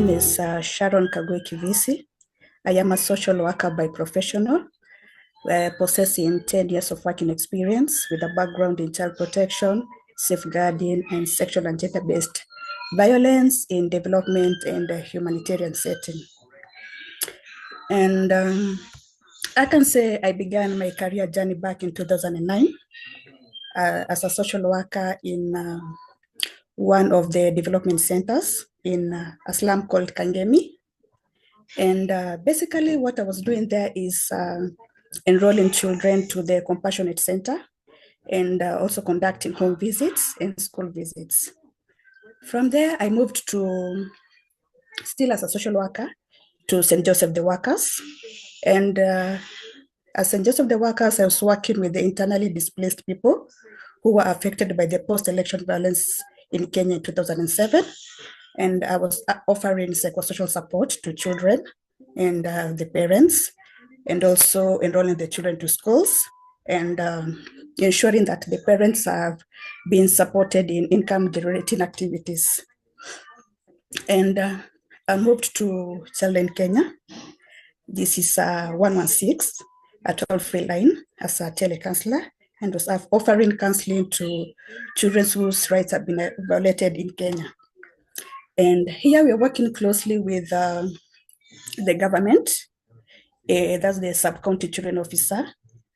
name is Sharron Kivisi. I am a social worker by professional, possessing 10 years of working experience with a background in child protection, safeguarding, and sexual and gender-based violence in development and humanitarian setting. And I can say I began my career journey back in 2009 as a social worker in one of the development centers in a slum called Kangemi. And basically what I was doing there is enrolling children to the Compassionate Center and also conducting home visits and school visits. From there, I moved to, still as a social worker, to St. Joseph the Workers. And at St. Joseph the Workers, I was working with the internally displaced people who were affected by the post-election violence in Kenya in 2007. And I was offering psychosocial support to children and the parents, and also enrolling the children to schools and ensuring that the parents have been supported in income-generating activities. And I moved to Children Kenya. This is 116, a toll-free line as a telecounselor, and was offering counseling to children whose rights have been violated in Kenya. And here we're working closely with the government, that's the sub-county children officer,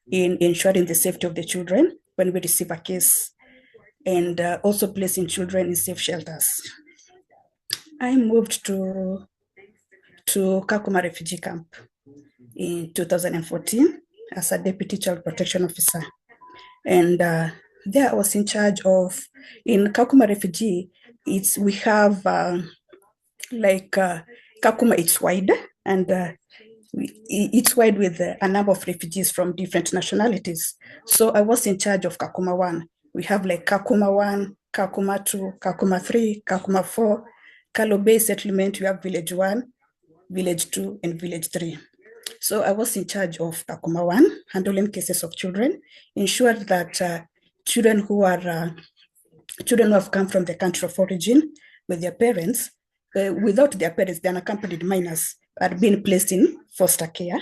in ensuring the safety of the children when we receive a case, and also placing children in safe shelters. I moved to Kakuma refugee camp in 2014 as a deputy child protection officer. And there I was in charge of, in Kakuma refugee, we have Kakuma, it's wide, and it's wide with a number of refugees from different nationalities. So I was in charge of Kakuma 1. We have like Kakuma 1, Kakuma 2, Kakuma 3, Kakuma 4, Kalo Bay settlement, we have village 1, village 2, and village 3. So I was in charge of Kakuma 1, handling cases of children, ensure that children who have come from the country of origin with their parents, without their parents, the unaccompanied minors are being placed in foster care,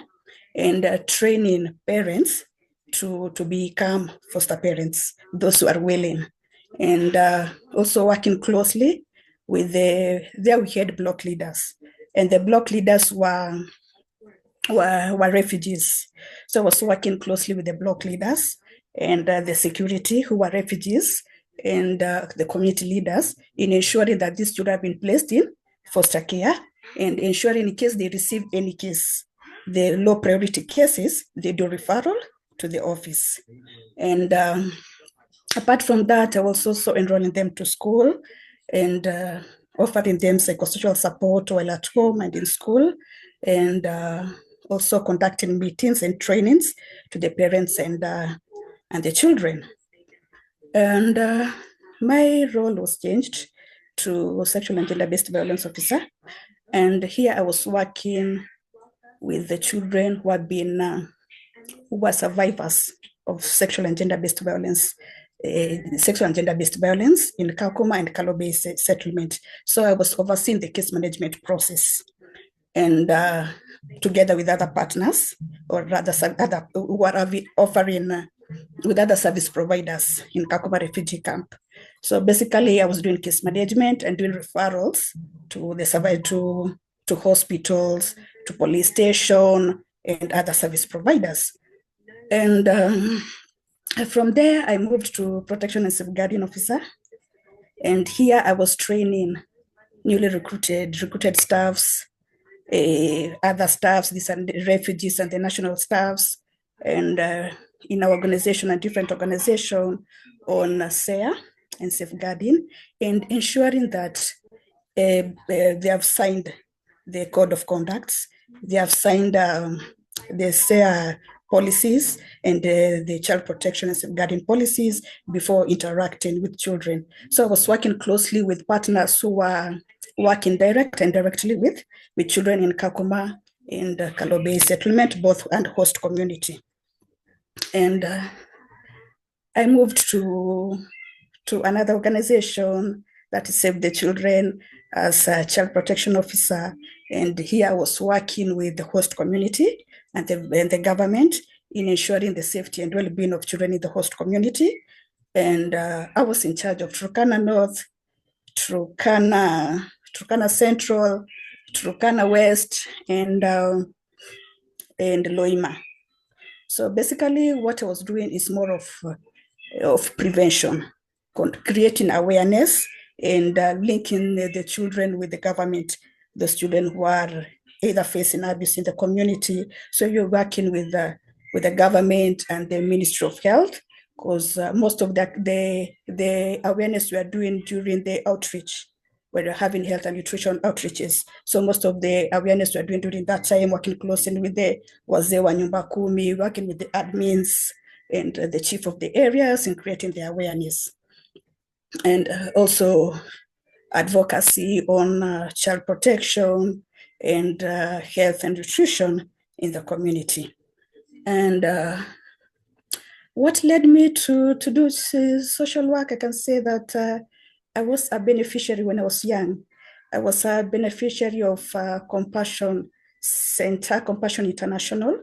and training parents to become foster parents, those who are willing. And also working closely with there we had block leaders, and the block leaders were refugees. So I was working closely with the block leaders and the security who were refugees, and the community leaders in ensuring that these children have been placed in foster care, and ensuring in case they receive any case, the low priority cases, they do referral to the office. And apart from that, I was also enrolling them to school and offering them psychosocial support while at home and in school, and also conducting meetings and trainings to the parents and the children. And my role was changed to sexual and gender-based violence officer. And here I was working with the children who have been, who were survivors of sexual and gender-based violence, in Kakuma and Kalo Bay settlement. So I was overseeing the case management process, and together with other partners, or rather other who are offering with other service providers in Kakuma refugee camp. So basically I was doing case management and doing referrals to the to hospitals, to police station, and other service providers. And from there, I moved to protection and safeguarding officer. And here I was training newly recruited staffs, other staffs, these are the refugees and the national staffs, and in our organization and different organization on SARE and safeguarding, and ensuring that they have signed the code of conducts, they have signed the SARE policies and the child protection and safeguarding policies before interacting with children. So I was working closely with partners who were working direct and directly with children in Kakuma and Kalo Bay settlement, both and host community. And I moved to another organization that is Save the Children as a child protection officer. And here I was working with the host community and the government in ensuring the safety and well-being of children in the host community. And I was in charge of Turkana North, Turkana Central, Turkana West, and Loima. So basically, what I was doing is more of prevention, creating awareness, and linking the children with the government, the students who are either facing abuse in the community. So you're working with the government and the Ministry of Health, because most of the awareness we are doing during the outreach, where we're having health and nutrition outreaches. So most of the awareness we're doing during that time, working closely with the wazee wa nyumba kumi, working with the admins and the chief of the areas in creating the awareness. And also advocacy on child protection and health and nutrition in the community. And what led me to do social work, I can say that I was a beneficiary when I was young. I was a beneficiary of Compassion Center, Compassion International,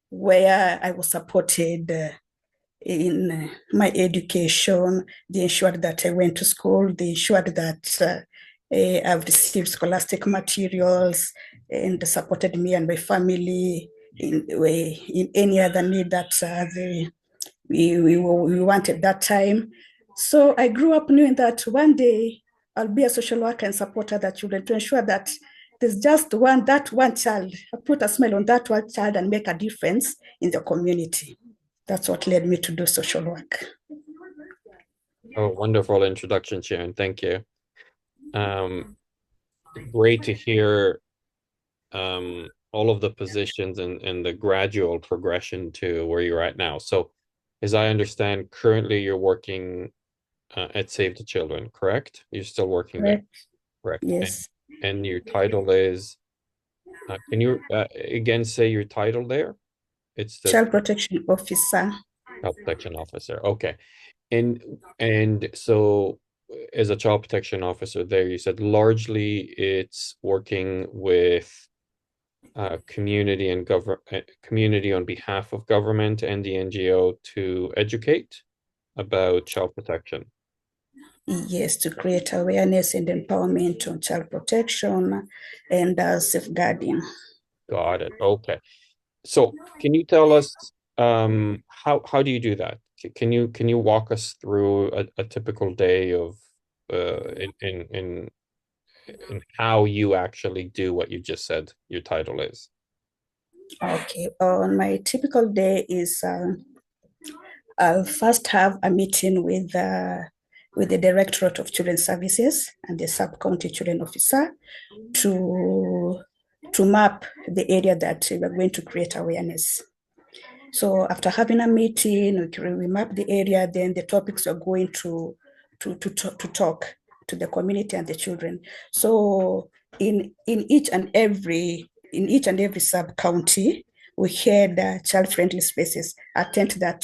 where I was supported in my education. They ensured that I went to school. They ensured that I've received scholastic materials and supported me and my family in any other need that we wanted that time. So I grew up knowing that one day I'll be a social worker and support other children to ensure that there's just one child, I put a smile on that one child and make a difference in the community. That's what led me to do social work. Oh, wonderful introduction, Sharon. Thank you. Great to hear all of the positions and the gradual progression to where you're at now. So, as I understand, currently you're working at Save the Children, correct? You're still working there, Correct. correct? Yes. And your title is, can you again say your title there? It's the Child protection officer. Child Protection Officer. Okay. And so as a child protection officer there, you said largely it's working with community and community on behalf of government and the NGO to educate about child protection. Yes, to create awareness and empowerment on child protection and safeguarding. Got it. Okay. So can you tell us how do you do that? Can you walk us through a typical day of in how you actually do what you just said your title is? Okay. On my typical day is I'll first have a meeting with the Directorate of Children's Services and the Sub-County Children Officer to map the area that we're going to create awareness. So after having a meeting, we map the area, then the topics are going to talk to the community and the children. So in each and every sub county, we had child-friendly spaces, a tent that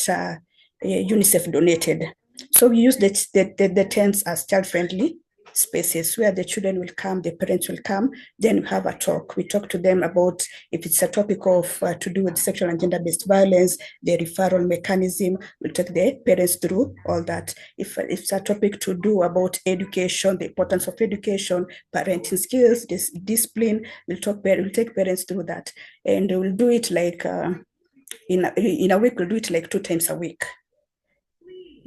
UNICEF donated. So we use the tents as child-friendly spaces where the children will come, the parents will come, then we have a talk. We talk to them about if it's a topic of to do with sexual and gender-based violence, the referral mechanism, we'll take the parents through all that. If it's a topic to do about education, the importance of education, parenting skills, discipline, we'll take parents through that. And we'll do it like in a week, we'll do it like 2 times a week.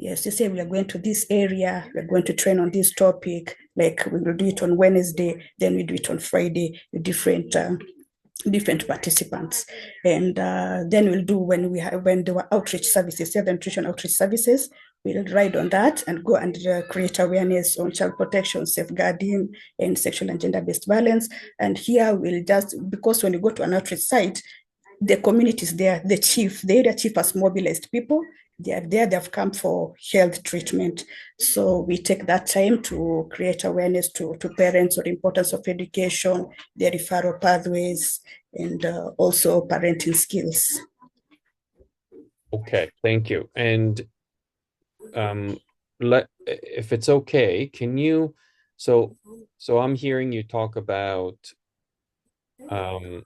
Yes, you say we are going to this area, we're going to train on this topic, like we will do it on Wednesday, then we do it on Friday with different participants. And then we'll do when there were outreach services, the nutrition outreach services, we'll ride on that and go and create awareness on child protection, safeguarding, and sexual and gender-based violence. And here we'll just, because when you go to an outreach site, the community is there, the area chief has mobilized people. They are there, they've come for health treatment. So we take that time to create awareness to parents on the importance of education, the referral pathways, and also parenting skills. Okay, thank you. And if it's okay, can you So so I'm hearing you talk about um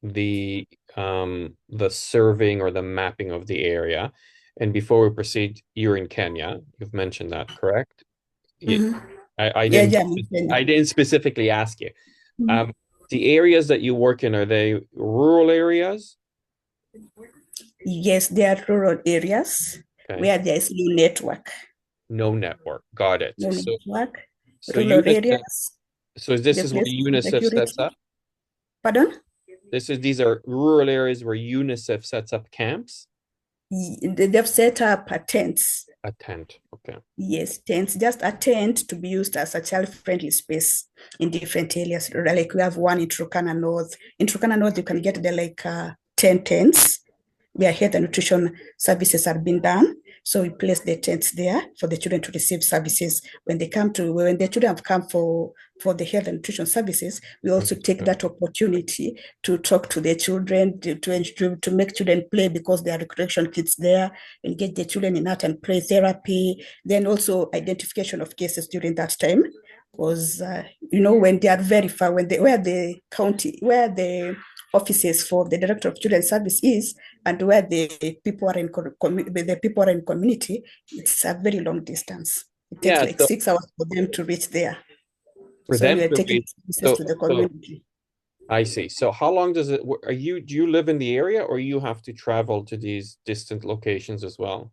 the serving or the mapping of the area. And before we proceed, you're in Kenya. You've mentioned that, correct? Yeah, Mhm. I Yeah, didn't yeah, I'm in Kenya. I didn't specifically ask you. Mhm. Um, the areas that you work in, are they rural areas? Yes, there are rural areas Okay. where there is no network. No network. Got it. No network. So Rural UNICEF, areas, so this the is where places of UNICEF sets security. up. Pardon? These are rural areas where UNICEF sets up camps. They've set up tents. A tent. Okay. Yes, tents, just a tent to be used as a child-friendly space in different areas. Like we have one in Turkana North. In Turkana North, you can get the 10 tents where health and nutrition services are being done. So we place the tents there for the children to receive services. When the children have come for the health and nutrition services, we also take that opportunity to talk to the children, to make children play because there are recreation kids there, engage the children in art and play therapy, then also identification of cases during that time. Because when they are very far, where the county, where the offices for the director of children's service is, and where the people are in community, it's a very long distance. It takes Yeah, like so 6 hours for them to reach there. for So them we are to taking reach, services so to the so community I see. So how long does it, do you live in the area or you have to travel to these distant locations as well?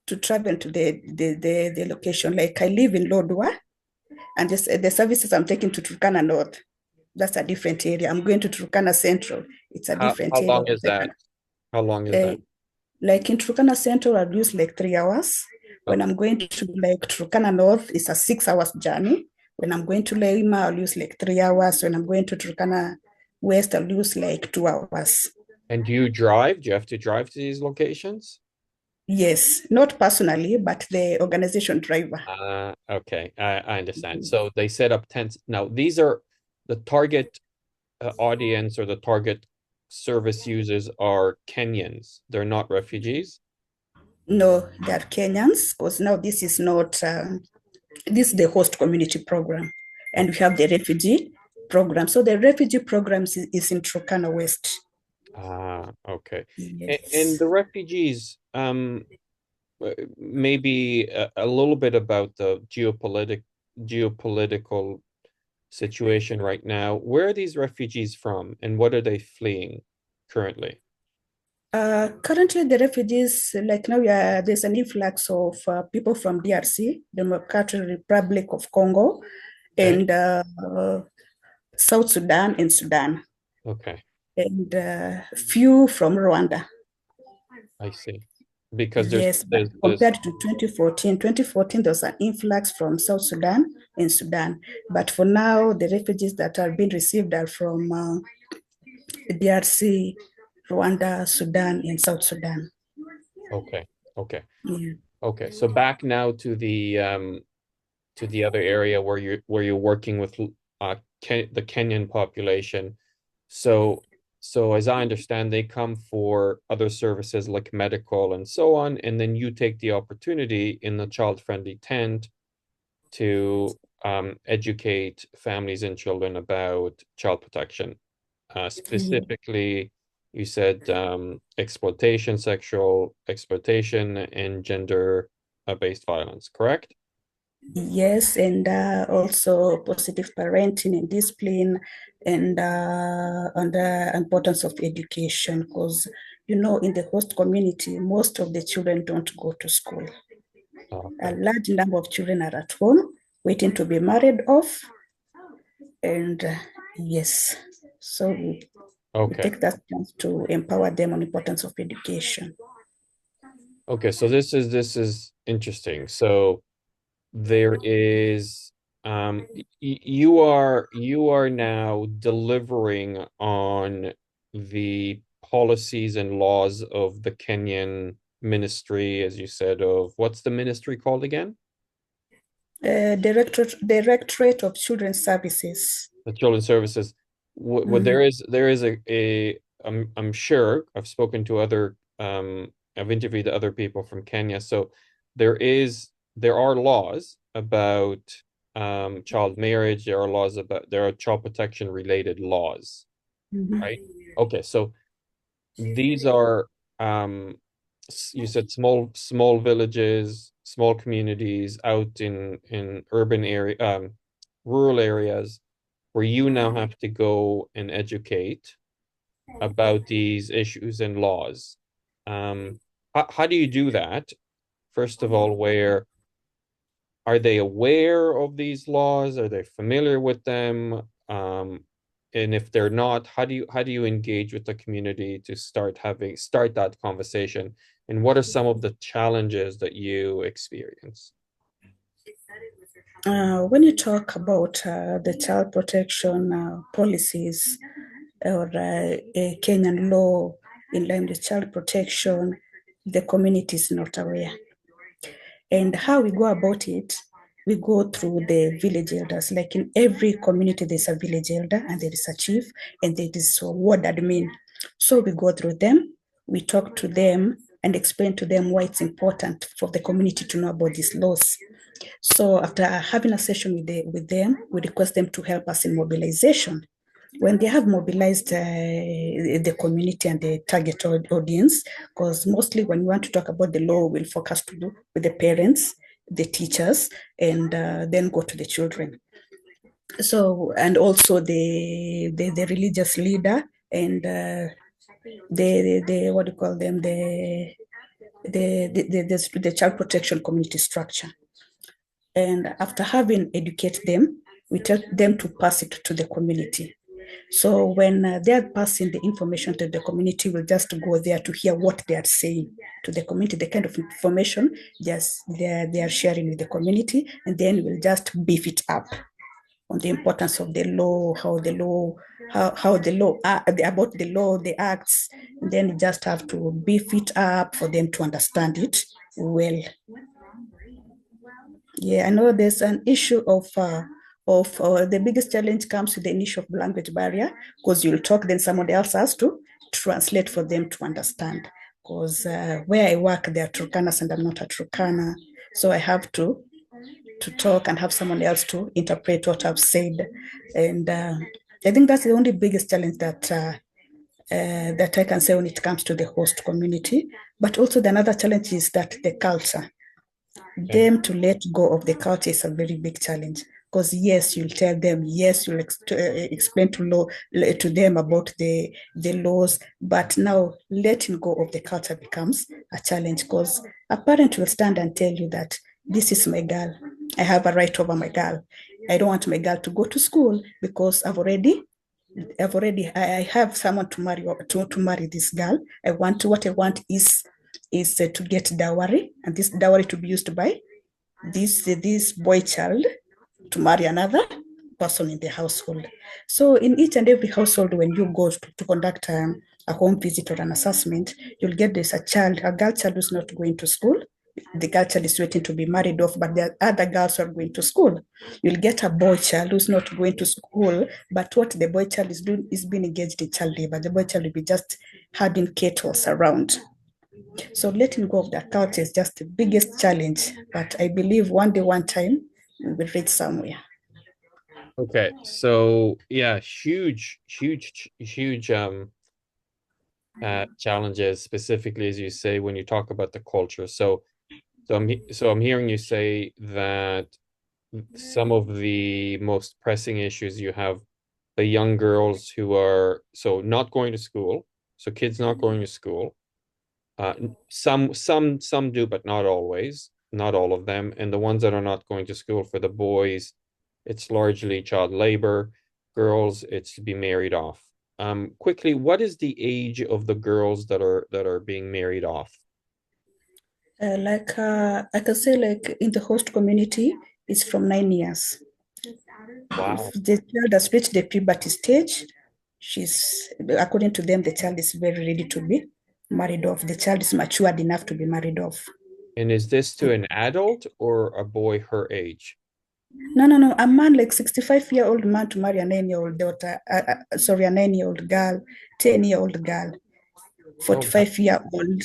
to travel to the location. Like I live in Lodwa, and just the services I'm taking to Turkana North, that's a different area. I'm going to Turkana Central. It's a different How area long is that? How long is uh, that? like in Turkana Central, I'll use like 3 hours. When Okay. I'm going to like Turkana North, it's a 6 hours journey. When I'm going to Lima, I'll use like 3 hours. When I'm going to Turkana West, I'll use like 2 hours. And do you drive? Do you have to drive to these locations? Yes, not personally, but the organization driver. Okay, I understand. So they set up tents. Now, these are the target audience or the target service users are Kenyans. They're not refugees. No, they're Kenyans because now this is the host community program, and we Okay. have the refugee program. So the refugee program is in Turkana West. Okay. And Yes. the refugees, maybe a little bit about the geopolitical situation right now. Where are these refugees from, and what are they fleeing currently? Currently, the refugees, like now, there's an influx of people from DRC, Democratic Republic of Congo, Okay. and South Sudan and Sudan, Okay, and few from Rwanda. I see. Because Yes, but there's compared to 2014, there was an influx from South Sudan and Sudan. But for now, the refugees that are being received are from DRC, Rwanda, Sudan, and South Sudan. okay, okay, Yeah. okay. So back now to the other area where you're working with the Kenyan population. So so as I understand, they come for other services like medical and so on, and then you take the opportunity in the child-friendly tent to educate families and children about child protection. Yeah. Specifically, you said exploitation, sexual exploitation, and gender-based violence, correct? Yes, and also positive parenting and discipline, and on the importance of education, because in the host community, most of the children don't go to school. A Okay. large number of children are at home waiting to be married off, and yes, so we Okay. take that chance to empower them on the importance of education. Okay. So this is interesting. So there is you are now delivering on the policies and laws of the Kenyan ministry, as you said, of what's the ministry called again? Directorate of Children's Services. The Children's Services. Mhm. There is I'm sure I've spoken to other I've interviewed other people from Kenya. So there are laws about child marriage. There are child protection related laws, Mhm. right? Okay, so these are um you said small villages, small communities out in urban area, rural areas where you now have to go and educate about these issues and laws. How do you do that? First of all, where are they aware of these laws? Are they familiar with them? And if they're not, how do you engage with the community to start that conversation? And what are some of the challenges that you experience? When you talk about the child protection policies or a Kenyan law in line with child protection, the community is not aware. And how we go about it, we go through the village elders. Like in every community, there's a village elder and there is a chief and there is a ward admin. So we go through them, we talk to them and explain to them why it's important for the community to know about these laws. So after having a session with them, we request them to help us in mobilization. When they have mobilized the community and the target audience, because mostly when we want to talk about the law, we'll focus to do with the parents, the teachers, and then go to the children. So, and also the religious leader and the what do you call them, the child protection community structure. And after having educate them, we tell them to pass it to the community. So when they're passing the information to the community, we'll just go there to hear what they are saying to the community, the kind of information just they are sharing with the community, and then we'll just beef it up on the importance of the law, how the law, about the law, the acts, and then you just have to beef it up for them to understand it well. Yeah, I know there's an issue of the biggest challenge comes with the issue of language barrier because you'll talk, then someone else has to translate for them to understand. Because where I work, there are Turkanas and I'm not a Turkana, so I have to talk and have someone else to interpret what I've said, and I think that's the only biggest challenge that I can say when it comes to the host community. But also the another challenge is that the culture, Okay. them to let go of the culture is a very big challenge because yes, you'll tell them, yes, you'll explain to them about the laws, but now letting go of the culture becomes a challenge because a parent will stand and tell you that this is my girl, I have a right over my girl, I don't want my girl to go to school because I have someone to marry, to marry this girl. What I want is to get dowry, and this dowry to be used by this boy child to marry another person in the household. So in each and every household, when you go to conduct a home visit or an assessment, you'll get this a girl child who's not going to school. The girl child is waiting to be married off, but the other girls are going to school. You'll get a boy child who's not going to school, but what the boy child is doing is being engaged in child labor. The boy child will be just having kettles around. So letting go of that thought is just the biggest challenge. But I believe one day, one time, we will reach somewhere. Okay, so yeah, huge challenges, specifically as you say when you talk about the culture. So I'm hearing you say that some of the most pressing issues you have, the young girls who are so not going to school, so kids not going to school. Some do, but not always, not all of them. And the ones that are not going to school, for the boys, it's largely child labor. Girls, it's to be married off. Quickly, what is the age of the girls that are being married off? I can say, like in the host community, it's from 9 years. If Wow. the child has reached the puberty stage, she's according to them, the child is very ready to be married off. The child is matured enough to be married off. And is this to an adult or a boy her age? No. A man like 65-year-old man to marry a 9-year-old daughter, sorry, a 9-year-old girl, 10-year-old girl, Oh, that, 45-year-old,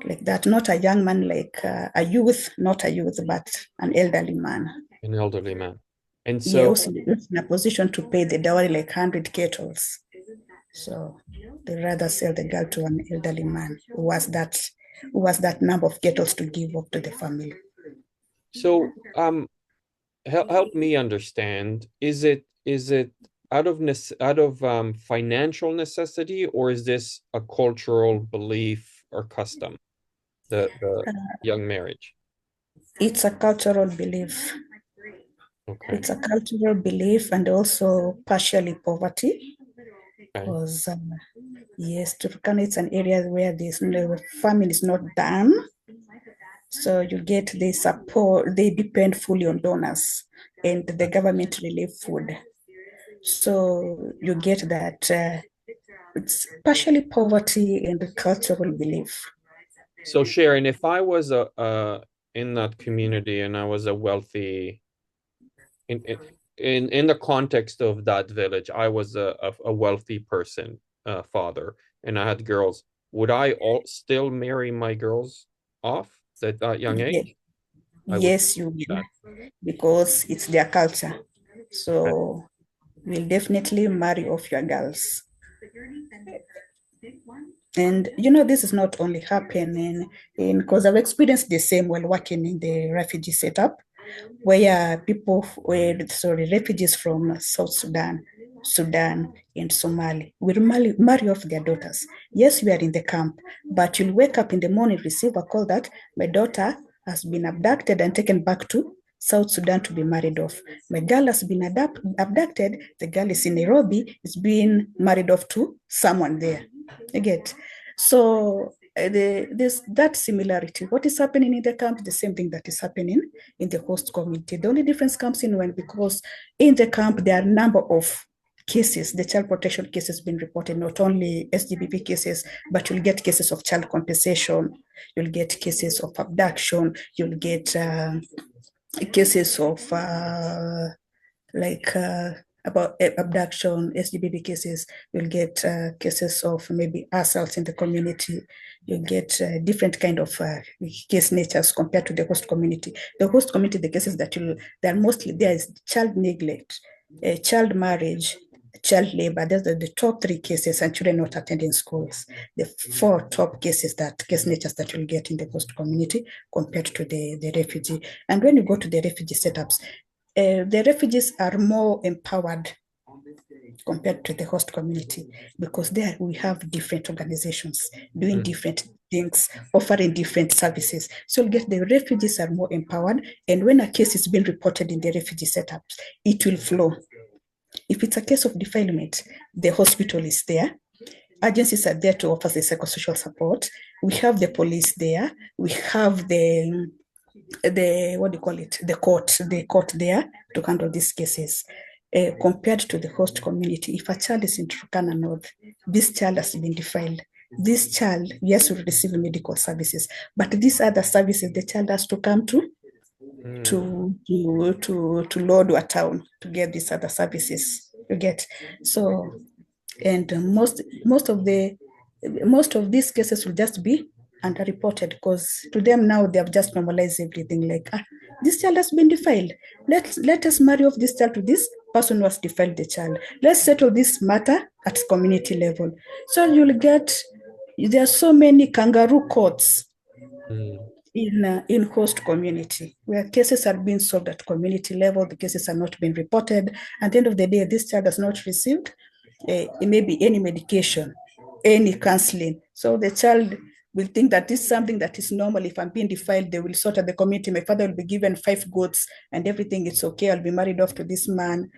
like that. Not a young man like a youth, not a youth, but an elderly man. An elderly man. And Yeah, so, also in a position to pay the dowry like 100 kettles. So they rather sell the girl to an elderly man who has that number of kettles to give up to the family. so help me understand. Is it out of financial necessity, or is this a cultural belief or custom, the young marriage? It's a cultural belief. Okay. It's a cultural belief and also partially poverty Okay. because yes, Turkana is an area where farming is not done. So you get the support, they depend fully on donors and the government relief food. So you get that it's partially poverty and cultural belief. So Sharon, if I was a in that community and I was a wealthy in in the context of that village, I was a wealthy person, father, and I had girls. Would I all still marry my girls off at that young Yes, age? I would yes, you do will, that. because it's their culture. Okay. So we'll definitely marry off your girls. And this is not only happening in because I've experienced the same while working in the refugee setup, where refugees from South Sudan, Sudan, and Somali will marry off their daughters. Yes, we are in the camp, but you'll wake up in the morning, receive a call that my daughter has been abducted and taken back to South Sudan to be married off. My girl has been abducted. The girl is in Nairobi, is being married off to someone there. You get so there's that similarity. What is happening in the camp, the same thing that is happening in the host community. The only difference comes in when because in the camp there are a number of cases, the child protection cases being reported, not only SGBP cases, but you'll get cases of child compensation, you'll get cases of abduction, you'll get cases of like about abduction, SGBB cases. You'll get cases of maybe assault in the community. You get different kind of case natures compared to the host community. The host community, the cases that they're mostly there is child neglect, child marriage, child labor. Those are the top three cases, and children not attending schools. The four top cases that case natures that you'll get in the host community compared to the refugee. And when you go to the refugee setups, the refugees are more empowered compared to the host community because there we have different organizations doing Mm. different things, offering different services. So get the refugees are more empowered, and when a case is being reported in the refugee setups, it will flow. If it's a case of defilement, the hospital is there. Agencies are there to offer the psychosocial support. We have the police there. We have the what do you call it, the court there to handle these cases. Compared to the host community, if a child is in Turkana North, this child has been defiled. This child, yes, will receive medical services, but these other services, the child has to come to Mm. to Lodwar town to get these other services. You get so, and most of these cases will just be underreported because to them now they have just normalized everything like this child has been defiled, let us marry off this child to this person who has defiled the child, let's settle this matter at community level. So you'll get there are so many kangaroo courts Mm. in host community where cases are being solved at community level, the cases are not being reported. At the end of the day, this child has not received maybe any medication, any counseling. So the child will think that this is something that is normal. If I'm being defiled, they will sort of the community. My father will be given 5 goats and everything is okay. I'll be married off to this man.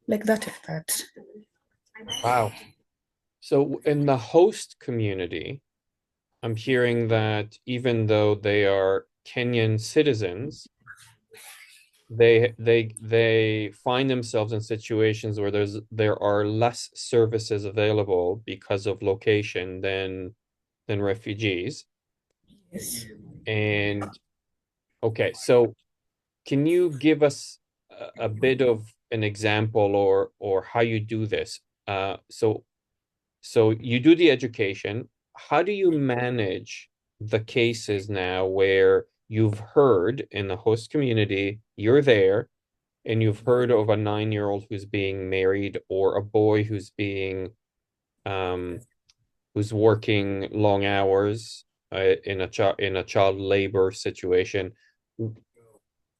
Like that, like that. Wow. So in the host community, I'm hearing that even though they are Kenyan citizens, they find themselves in situations where there are less services available because of location than refugees. Yes. And okay, so can you give us a bit of an example or how you do this? So you do the education. How do you manage the cases now where you've heard in the host community, you're there, and you've heard of a 9-year-old who's being married, or a boy um who's working long hours in a child labor situation,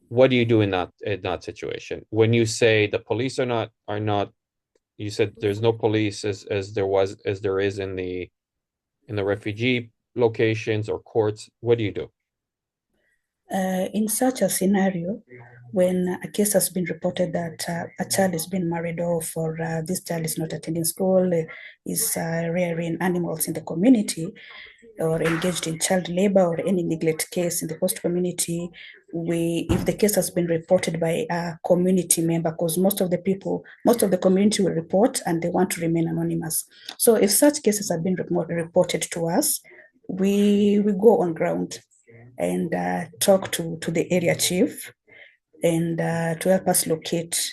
what do you do in that situation? When you say the police are not, you said there's no police as there is in the refugee locations or courts. What do you do? In such a scenario, when a case has been reported that a child has been married off, or this child is not attending school, is rearing animals in the community, or engaged in child labor or any neglect case in the host community, if the case has been reported by a community member, because most of the community will report and they want to remain anonymous. So if such cases have been reported to us, we go on ground and talk to the area chief, and to help us locate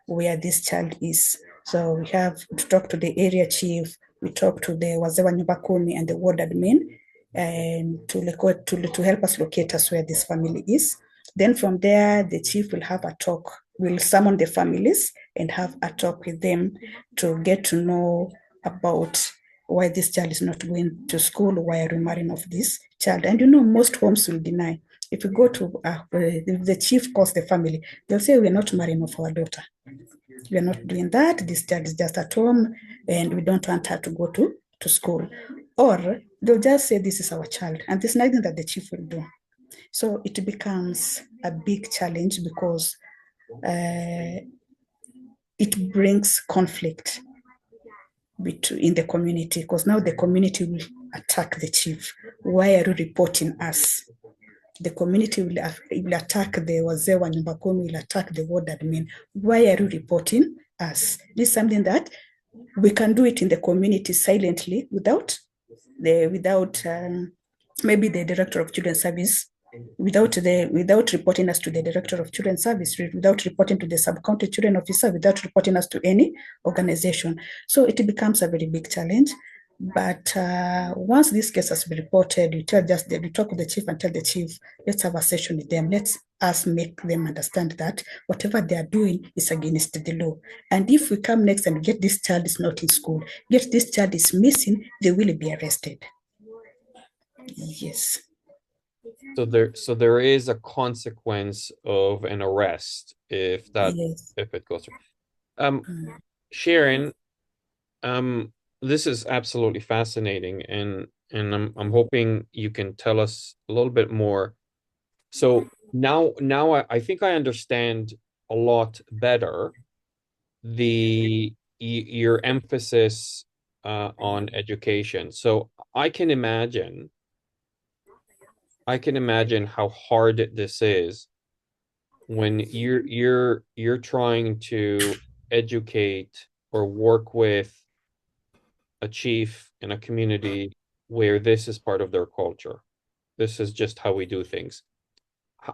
where this child is. So we have to talk to the area chief, we talk to the wazee wa nyumba kumi and the ward admin, and to help us locate us where this family is. Then from there, the chief will have a talk, will summon the families and have a talk with them to get to know about why this child is not going to school, why are we marrying off this child. And most homes will deny. If you go to, if the chief calls the family, they'll say, we're not marrying off our daughter. We're not doing that. This child is just at home and we don't want her to go to school. Or they'll just say, this is our child. And there's nothing that the chief will do. So it becomes a big challenge because it brings conflict in the community, because now the community will attack the chief. Why are you reporting us? The community will attack the wazee wa nyumba kumi, will attack the ward admin. Why are you reporting us? This is something that we can do it in the community silently without maybe the director of children's service, without reporting us to the director of children's service, without reporting to the sub-county children officer, without reporting us to any organization. So it becomes a very big challenge. But once this case has been reported, you talk with the chief and tell the chief, let's have a session with them. Let's us make them understand that whatever they are doing is against the law. And if we come next and get this child is not in school, get this child is missing, they will be arrested. Yes. So there is a consequence of an arrest if it goes through. Sharron, this is absolutely fascinating, and I'm hoping you can tell us a little bit more. So now I think I understand a lot better your emphasis on education. So I can imagine how hard this is when you're trying to educate or work with a chief in a community where this is part of their culture. This is just how we do things.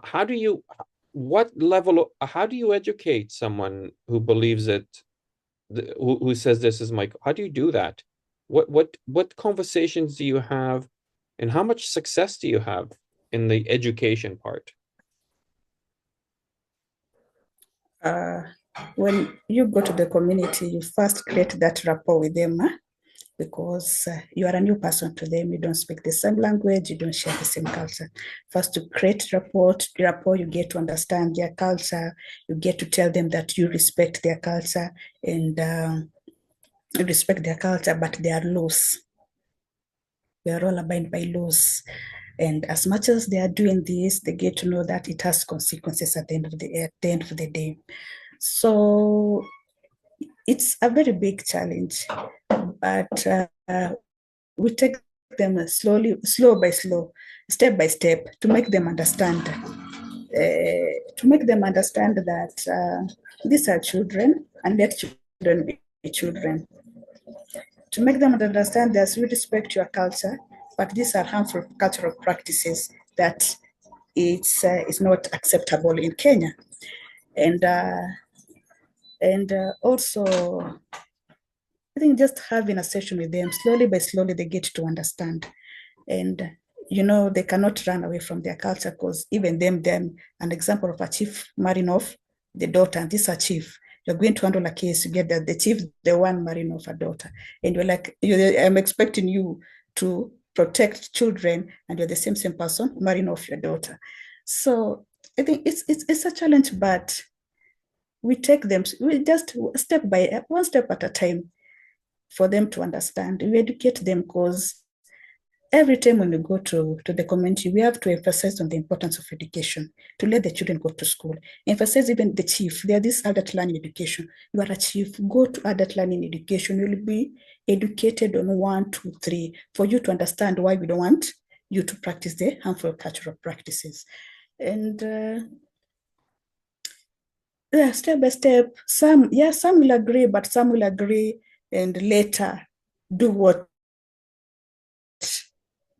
How do you educate someone who believes it, who says this is my, how do you do that? What conversations do you have, and how much success do you have in the education part? When you go to the community, you first create that rapport with them, because you are a new person to them. You don't speak the same language, you don't share the same culture. First, to create rapport, you get to understand their culture, you get to tell them that you respect their culture, and but they are laws. We are all abiding by laws. And as much as they are doing this, they get to know that it has consequences at the end of the day. So it's a very big challenge, but we take them slow by slow, step by step, to make them understand. That these are children, and let children be children. To make them understand that we respect your culture, but these are harmful cultural practices that it's not acceptable in Kenya. And also, I think just having a session with them, slowly by slowly, they get to understand. And they cannot run away from their culture, because even them, an example of a chief marrying off the daughter, and this is a chief. You're going to handle a case, you get that the chief, the one marrying off a daughter. And you're like, I'm expecting you to protect children, and you're the same person marrying off your daughter. So I think it's a challenge, but we take them, we just step by one step at a time for them to understand. We educate them because every time when we go to the community, we have to emphasize on the importance of education, to let the children go to school. Emphasize even the chief. There this adult learning education. You are a chief, go to adult learning education. You'll be educated on 1, 2, 3 for you to understand why we don't want you to practice the harmful cultural practices. And yeah, step by step, some will agree, but some will agree and later do what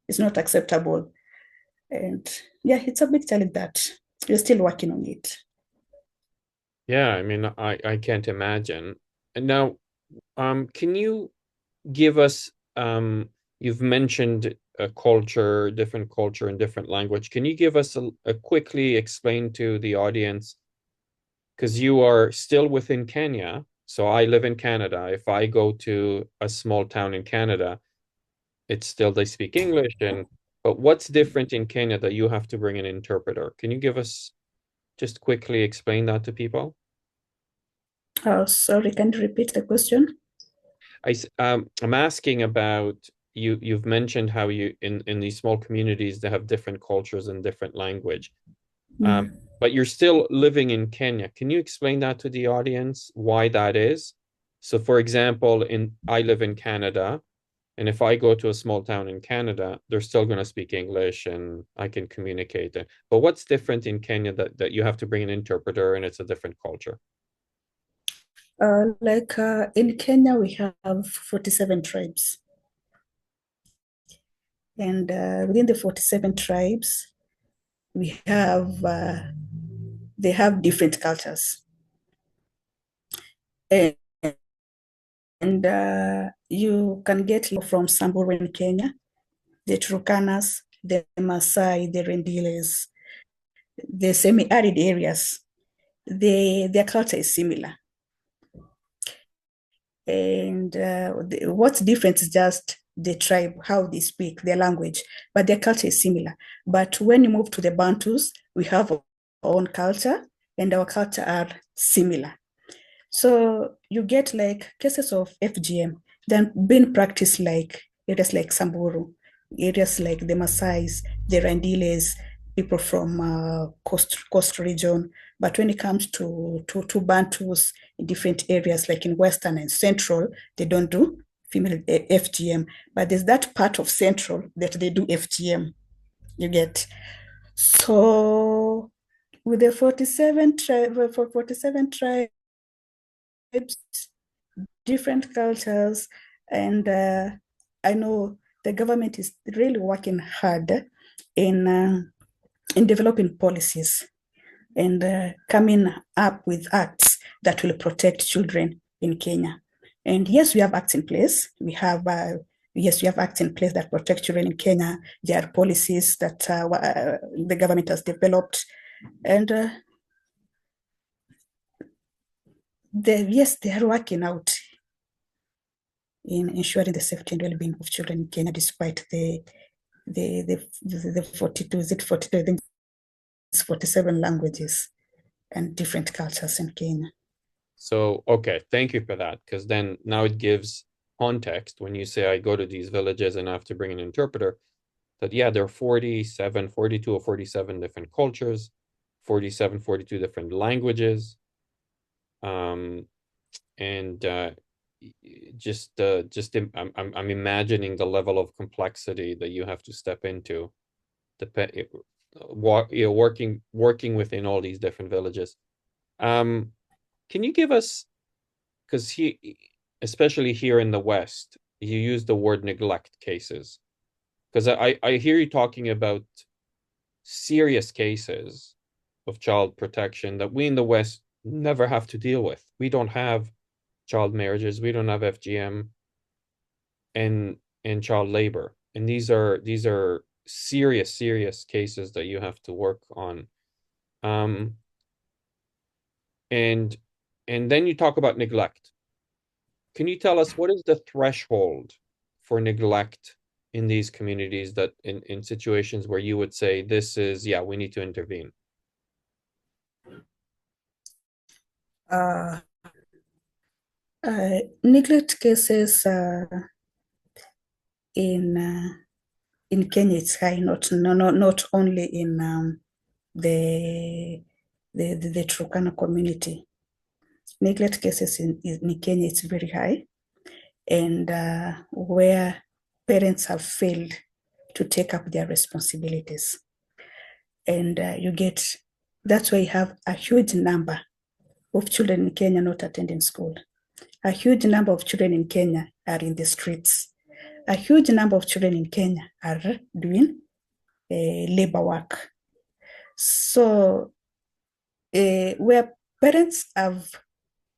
is not acceptable. And yeah, it's a big challenge that we're still working on it. Yeah, I mean, I can't imagine. And now, can you give us, you've mentioned a culture, different culture and different language. Can you give us a quickly explain to the audience, because you are still within Kenya, so I live in Canada. If I go to a small town in Canada, it's still they speak English, and but what's different in Kenya that you have to bring an interpreter? Can you give us just quickly explain that to people? Sorry, can you repeat the question? I'm asking about you. You've mentioned how you in these small communities they have different cultures and different language. Um, Mm. but you're still living in Kenya. Can you explain that to the audience why that is? So, for example, in I live in Canada, and if I go to a small town in Canada, they're still going to speak English and I can communicate it. But what's different in Kenya that you have to bring an interpreter and it's a different culture? In Kenya, we have 47 tribes. And within the 47 tribes, we have, they have different cultures. And, you can get from Samburu in Kenya, the Turkanas, the Maasai, the Rendiles, the semi-arid areas. Their culture is similar. And what's different is just the tribe, how they speak, their language, but their culture is similar. But when you move to the Bantus, we have our own culture, and our culture are similar. So you get like cases of FGM, then being practiced like areas like Samburu, areas like the Maasais, the Randiles, people from coast region. But when it comes to Bantus in different areas, like in Western and Central, they don't do female FGM. But there's that part of Central that they do FGM. You get so with the 47 tribes, different cultures, and I know the government is really working hard in developing policies and coming up with acts that will protect children in Kenya. And yes, we have acts in place. We have acts in place that protect children in Kenya. There are policies that the government has developed, and yes, they are working out in ensuring the safety and well-being of children in Kenya, despite the 42, is it 42? I think it's 47 languages and different cultures in Kenya. So, okay, thank you for that, because then now it gives context when you say I go to these villages and I have to bring an interpreter, that yeah, there are 47, 42 or 47 different cultures, 47, 42 different languages. Um, and I'm imagining the level of complexity that you have to step into, working within all these different villages. Um, can you give us, because especially here in the West, you use the word neglect cases, because I hear you talking about serious cases of child protection that we in the West never have to deal with. We don't have child marriages, we don't have FGM and child labor. And these are serious cases that you have to work on. Um, and then you talk about neglect. Can you tell us what is the threshold for neglect in these communities, that in situations where you would say this is, yeah, we need to intervene? Uh, Neglect cases in uh, in Kenya it's high, not only in the Turkana community. Neglect cases in Kenya it's very high, and where parents have failed to take up their responsibilities, and you get that's why you have a huge number of children in Kenya not attending school. A huge number of children in Kenya are in the streets. A huge number of children in Kenya are doing labor work. So, where parents have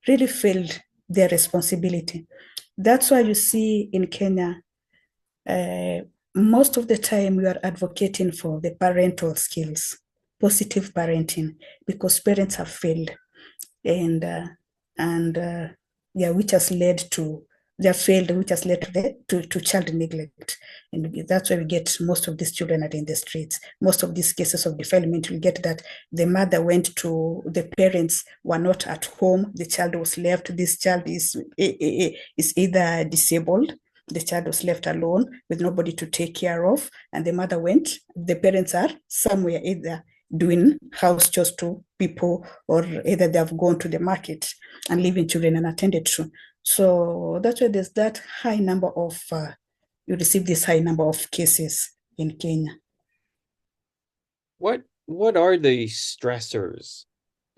really failed their responsibility, that's why you see in Kenya, uh, most of the time we are advocating for the parental skills, positive parenting, because parents have failed, and yeah, which has led to their failed, which has led to child neglect. And that's why we get most of these children are in the streets. Most of these cases of defilement, we get that the mother went to, the parents were not at home, the child was left. This child is either disabled, the child was left alone with nobody to take care of, and the mother went, the parents are somewhere either doing house chores to people, or either they have gone to the market and leaving children unattended to. So that's why there's that high number of, you receive this high number of cases in Kenya. What are the stressors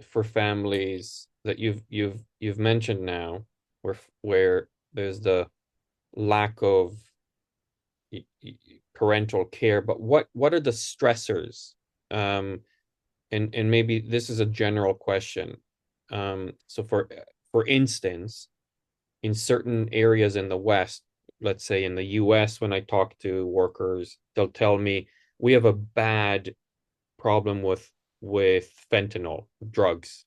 for families that you've mentioned now, where there's the lack of parental care, but what are the stressors? And maybe this is a general question. So for instance, in certain areas in the West, let's say in the US, when I talk to workers, they'll tell me we have a bad problem with fentanyl drugs,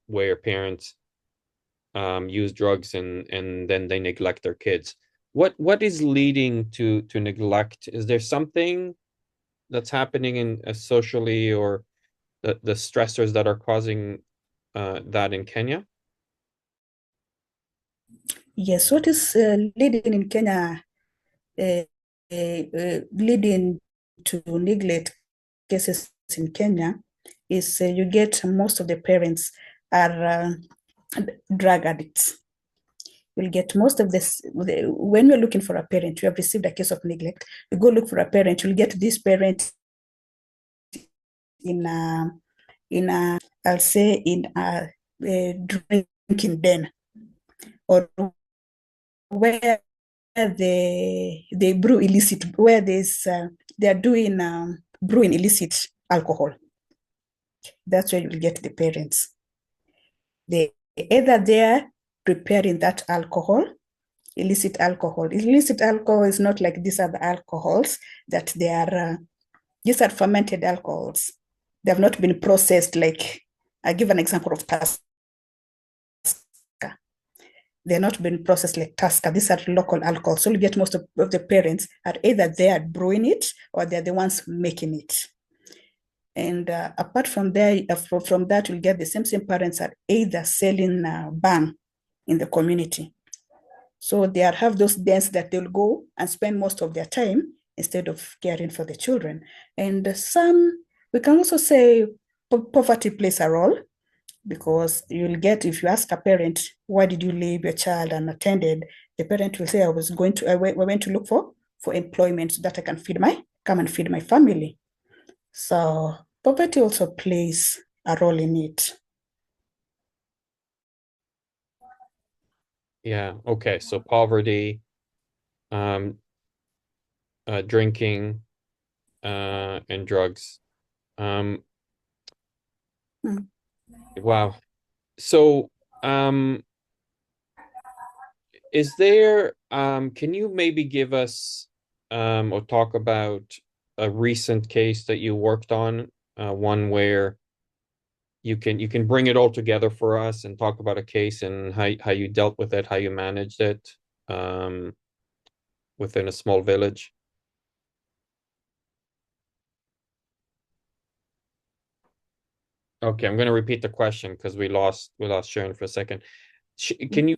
where parents use drugs and then they neglect their kids. What is leading to neglect? Is there something that's happening in socially, or the stressors that are causing that in Kenya? Yes, what is leading in Kenya, leading to neglect cases in Kenya is you get most of the parents are drug addicts. You'll get most of this when you're looking for a parent, you have received a case of neglect, you go look for a parent, you'll get this parent in a, I'll say in a drinking den, or where they brew illicit, where they are doing brewing illicit alcohol. That's where you'll get the parents. They either they're preparing that alcohol, illicit alcohol. Illicit alcohol is not like these other alcohols that they are. These are fermented alcohols. They have not been processed. Like I give an example of Tusker. They're not been processed like Tusker. These are local alcohols. So you get most of the parents are either they are brewing it or they're the ones making it. And apart from there, from that, you'll get the same parents are either selling bang in the community. So they have those dens that they'll go and spend most of their time instead of caring for the children. And some, we can also say poverty plays a role, because you'll get, if you ask a parent, why did you leave your child unattended? The parent will say, I went to look for employment so that I can come and feed my family. So poverty also plays a role in it. Yeah. Okay. So poverty, um, drinking, and drugs. Um, Mm. wow. So, is there, can you maybe give us, or talk about a recent case that you worked on, one where you can bring it all together for us and talk about a case and how you dealt with it, how you managed it um, within a small village. Okay, I'm going to repeat the question because we lost Sharon for a second. Can you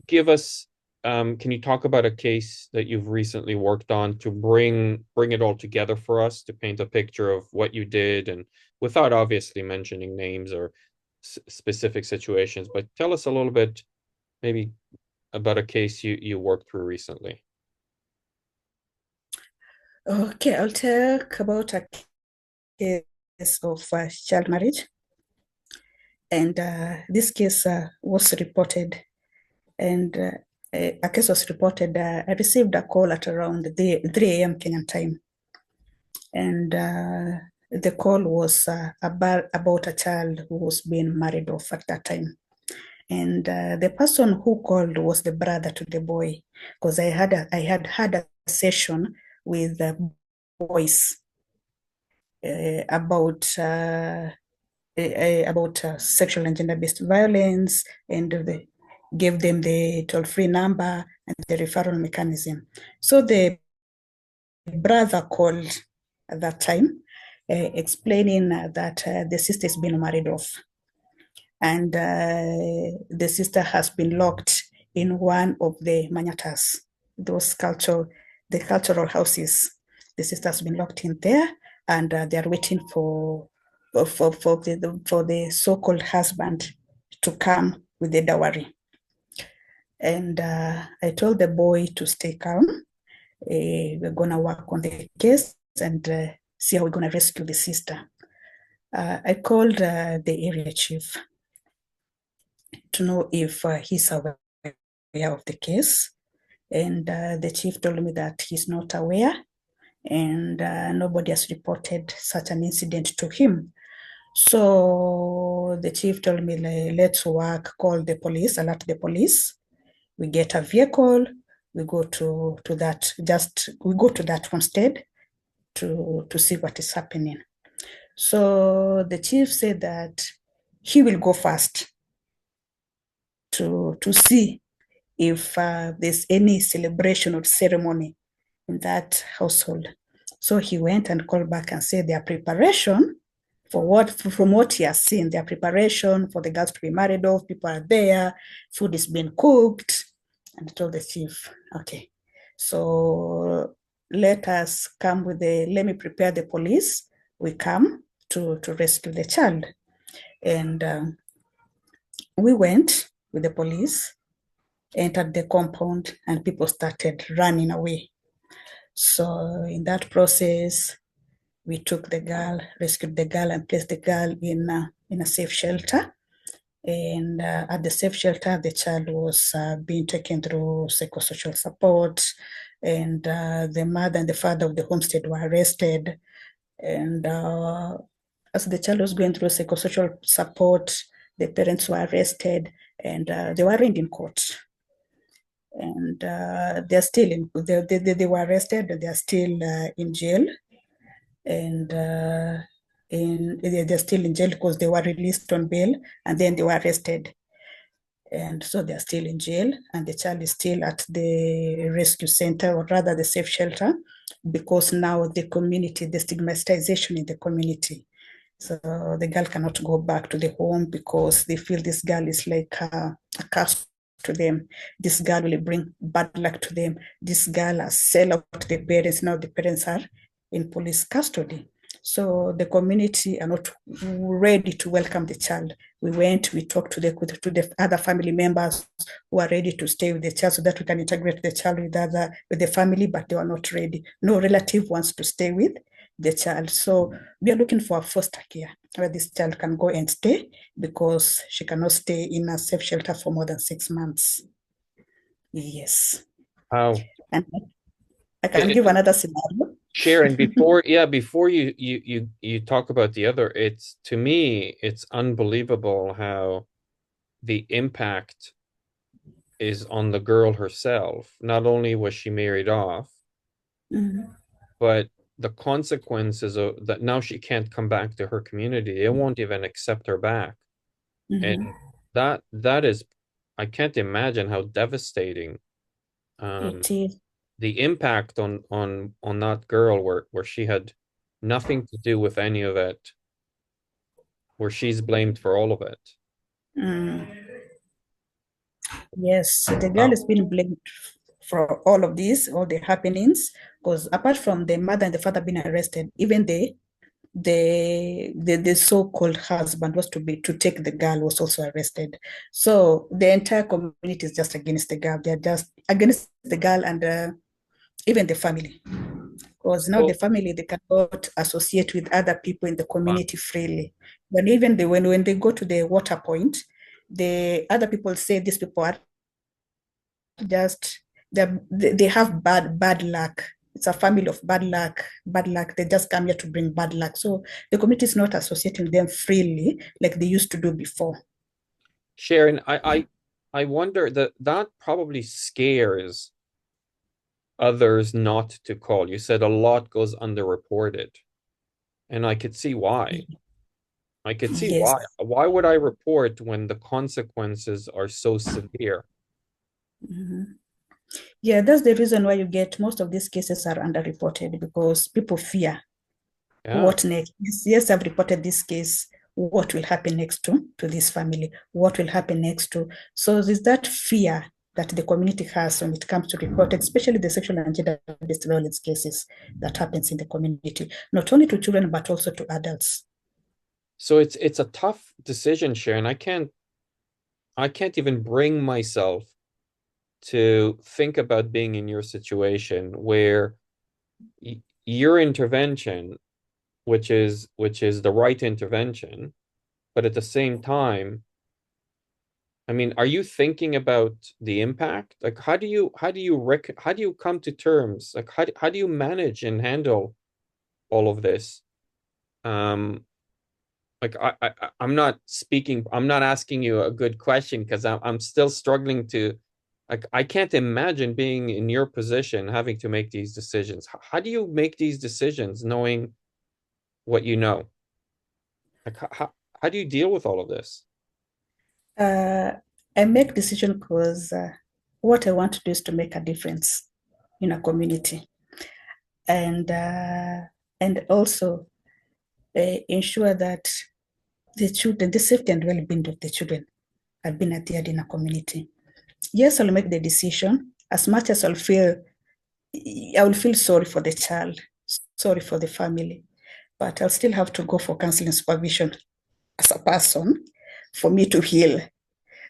can you talk about a case that you've recently worked on to bring it all together for us to paint a picture of what you did and without obviously mentioning names or specific situations, but tell us a little bit maybe about a case you worked through recently. Okay, I'll talk about a case of child marriage. And this case was reported, and a case was reported. I received a call at around 3 a.m. Kenyan time. And the call was about a child who was being married off at that time. And the person who called was the brother to the boy, because I had a session with the boys about sexual and gender-based violence, and gave them the toll-free number and the referral mechanism. So the brother called at that time, explaining that the sister has been married off, and the sister has been locked in one of the manyatas, the cultural houses. The sister has been locked in there, and they are waiting for the so-called husband to come with the dowry. And I told the boy to stay calm. We're gonna work on the case and see how we're gonna rescue the sister. I called the area chief to know if he's aware of the case, and the chief told me that he's not aware, and nobody has reported such an incident to him. So the chief told me, let's work, call the police, alert the police. We get a vehicle, we go to that homestead to see what is happening. So the chief said that he will go first to see if there's any celebration or ceremony in that household. So he went and called back and said their preparation from what he has seen, their preparation for the girls to be married off, people are there, food is being cooked. And I told the chief, okay, so let me prepare the police. We come to rescue the child. And we went with the police, entered the compound, and people started running away. So in that process, we took the girl, rescued the girl, and placed the girl in a safe shelter. And at the safe shelter, the child was being taken through psychosocial support, and the mother and the father of the homestead were arrested. And as the child was going through psychosocial support, the parents were arrested, and they were arraigned in court. And they were arrested, and they are still in jail. And they're still in jail because they were released on bail, and then they were arrested. And so they're still in jail, and the child is still at the rescue center, or rather the safe shelter, because now the stigmatization in the community. So the girl cannot go back to the home because they feel this girl is like a curse to them. This girl will bring bad luck to them. This girl has sell out the parents. Now the parents are in police custody. So the community are not ready to welcome the child. We talked to the other family members who are ready to stay with the child so that we can integrate the child with the family, but they are not ready. No relative wants to stay with the child. So we are looking for a foster care where this child can go and stay, because she cannot stay in a safe shelter for more than 6 months. Yes. How And I can it, give another scenario. Sharon, before you talk about the other, it's to me, it's unbelievable how the impact is on the girl herself. Not only was she married off, Mhm. but the consequences of that now she can't come back to her community. They won't even accept her back. Mhm. And that is, I can't imagine how devastating um It is. the impact on that girl where she had nothing to do with any of it, where she's blamed for all of it. Mm. Yes, the girl Wow. is being blamed for all of this, all the happenings, because apart from the mother and the father being arrested, even the so-called husband was to take the girl was also arrested. So the entire community is just against the girl. They're just against the girl and even the family, because now the So, family they cannot associate with other people in the wow. community freely. But even when they go to the water point, the other people say these people are just they have bad luck. It's a family of bad luck, bad luck. They just come here to bring bad luck. So the community is not associating them freely like they used to do before. Sharon, I wonder that that probably scares others not to call. You said a lot goes underreported, and I could see why. I could see Yes. why. Why would I report when the consequences are so severe? Mhm. Yeah, that's the reason why you get most of these cases are underreported because people fear Yeah. what next. Yes, yes, I've reported this case. What will happen next to this family? What will happen next to? So there's that fear that the community has when it comes to report, especially the sexual and gender-based violence cases that happens in the community, not only to children but also to adults. So it's a tough decision, Sharon. I can't even bring myself to think about being in your situation where your intervention, which is the right intervention, but at the same time, I mean, are you thinking about the impact? Like, how do you come to terms? Like, how do you manage and handle all of this? Um, like I'm not speaking, I'm not asking you a good question because I'm still struggling to, like, I can't imagine being in your position having to make these decisions. How do you make these decisions knowing what you know? Like, how do you deal with all of this? Uh, I make decision because what I want to do is to make a difference in a community, and uh, and also ensure that the children, the safety and well-being of the children have been adhered in a community. Yes, I'll make the decision as much as I will feel sorry for the child, sorry for the family, but I'll still have to go for counseling supervision as a person for me to heal.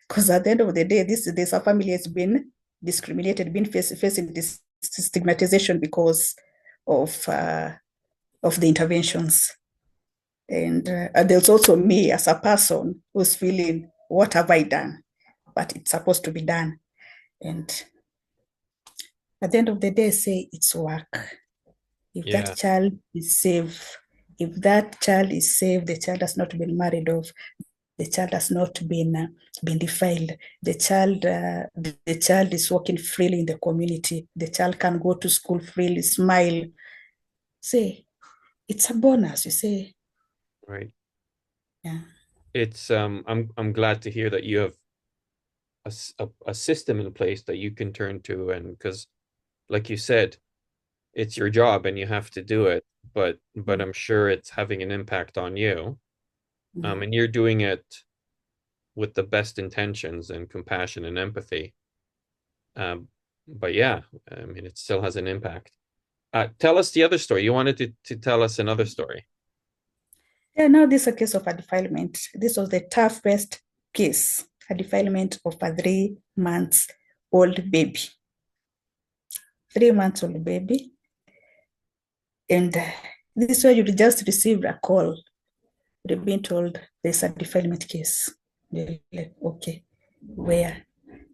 Because at the end of the day, this a family has been discriminated, been facing this stigmatization because of of the interventions. And there's also me as a person who's feeling, what have I done? But it's supposed to be done. And at the end of the day, say it's work. If that Yeah, child is safe, if that child is safe, the child has not been married off, the child has not been defiled, the child is walking freely in the community, the child can go to school freely, smile. Say it's a bonus. You say, right. yeah. It's I'm glad to hear that you have a system in place that you can turn to, and because like you said, it's your job and you have to do it, but I'm sure it's having an impact on you. Mm. And you're doing it with the best intentions and compassion and empathy. Um, but yeah, I mean, it still has an impact. Tell us the other story. You wanted to tell us another story. Yeah, now this is a case of a defilement. This was the toughest case, a defilement of a 3 months old baby. 3 months old baby. And this way you just received a call. You're being told there's a defilement case. You're like, okay, where?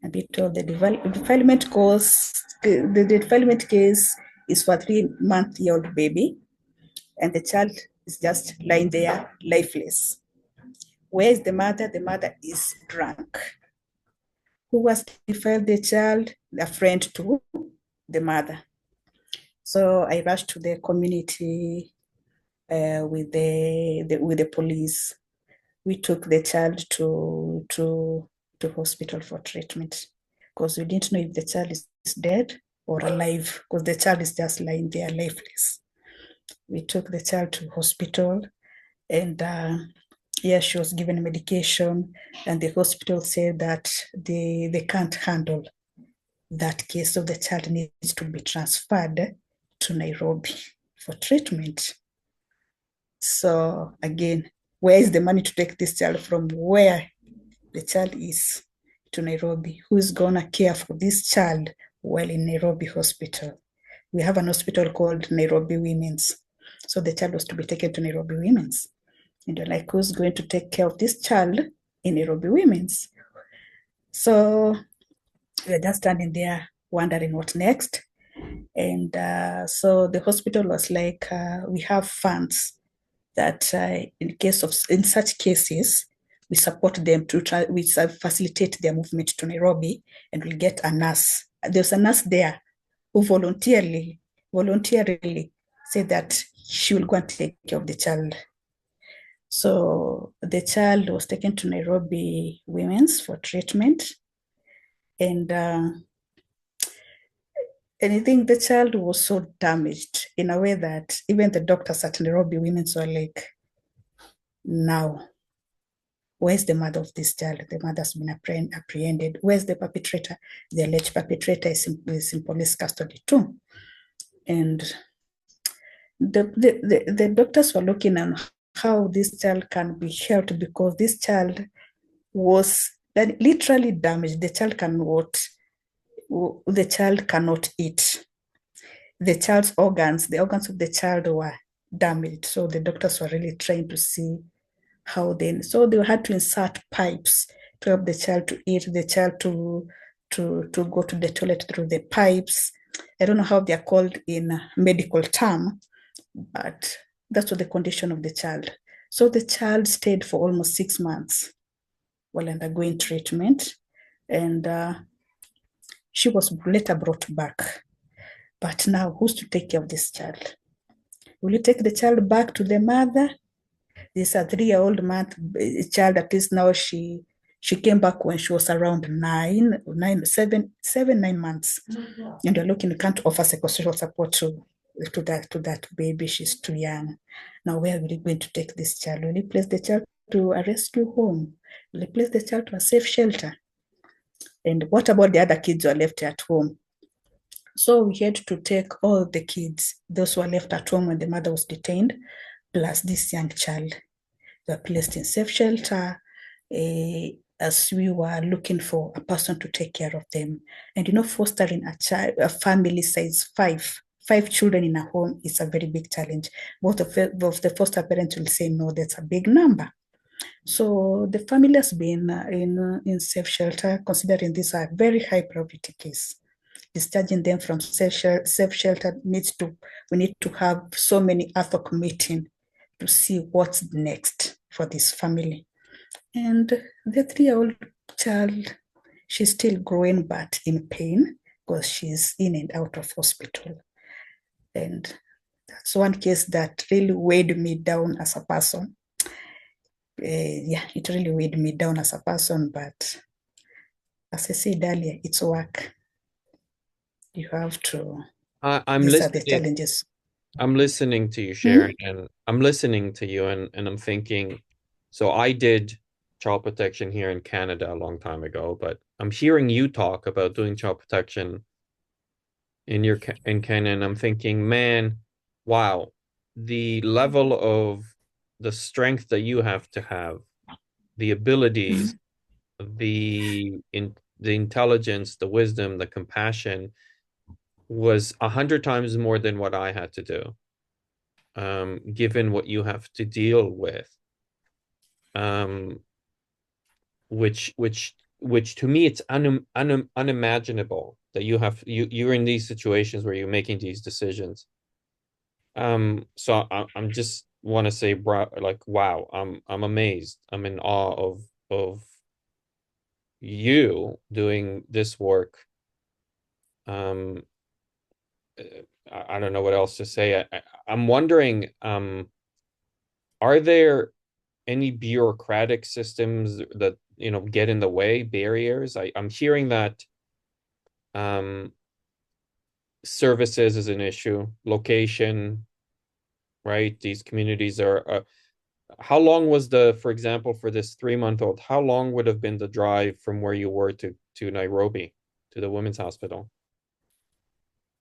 And be told the defilement cause, the defilement case is for a 3 month old baby, and the child is just lying there lifeless. Where is the mother? The mother is drunk. Who has defiled the child? A friend to the mother. So I rushed to the community with the police. we took the child to hospital for treatment because we didn't know if the child is dead or alive because the child is just lying there lifeless. We took the child to hospital and yeah, she was given medication and the hospital said that they can't handle that case. So the child needs to be transferred to Nairobi for treatment. So again, where is the money to take this child from where the child is to Nairobi? Who's gonna care for this child while in Nairobi hospital? We have an hospital called Nairobi Women's. So the child was to be taken to Nairobi Women's. And you're like, who's going to take care of this child in Nairobi Women's? So we're just standing there wondering what next. And so the hospital was like, we have funds that in such cases, we support them we facilitate their movement to Nairobi and we'll get a nurse. There's a nurse there who voluntarily said that she will go and take care of the child. So the child was taken to Nairobi Women's for treatment. And I think the child was so damaged in a way that even the doctors at Nairobi Women's were like, now, where's the mother of this child? The mother's been apprehended. Where's the perpetrator? The alleged perpetrator is in police custody too. And the doctors were looking at how this child can be helped because this child was literally damaged. The child cannot eat. The child's organs, the organs of the child were damaged. So the doctors were really trying to see how then. So they had to insert pipes to help the child to eat, the child to go to the toilet through the pipes. I don't know how they're called in medical term, but that's what the condition of the child. So the child stayed for almost 6 months while undergoing treatment, and she was later brought back. But now, who's to take care of this child? Will you take the child back to the mother? This a 3-year-old child. At least now she came back when she was around 9 months, and you're looking, you can't offer psychosocial support to that baby. She's too young. Now, where will you going to take this child? Will you place the child to a rescue home? Will you place the child to a safe shelter? And what about the other kids who are left at home? So we had to take all the kids, those who were left at home when the mother was detained, plus this young child. They were placed in safe shelter as we were looking for a person to take care of them. And fostering a family size five children in a home is a very big challenge. Both of the foster parents will say, no, that's a big number. So the family has been in safe shelter, considering these are very high priority case. Discharging them from safe shelter we need to have so many ad hoc meeting to see what's next for this family. And the 3-year-old child, she's still growing, but in pain because she's in and out of hospital. And that's one case that really weighed me down as a person. Yeah, it really weighed me down as a person, but as I said earlier, it's work. You have to, I'm these are the listening. challenges. I'm listening to you, Sharon, Hmm? and I'm listening to you, and I'm thinking. So I did child protection here in Canada a long time ago, but I'm hearing you talk about doing child protection in Canada, and I'm thinking, man, wow, the level of the strength that you have to have, the abilities, Mhm. the intelligence, the wisdom, the compassion was 100 times more than what I had to do. Given what you have to deal with, um, which to me it's unimaginable that you're in these situations where you're making these decisions. So I'm just want to say, like, wow, I'm amazed. I'm in awe of you doing this work. Um, I don't know what else to say. I'm wondering, are there any bureaucratic systems that, get in the way, barriers? I'm hearing that um, services is an issue, location, right? These communities are. How long was for example, for this 3-month-old, how long would have been the drive from where you were to Nairobi, to the women's hospital?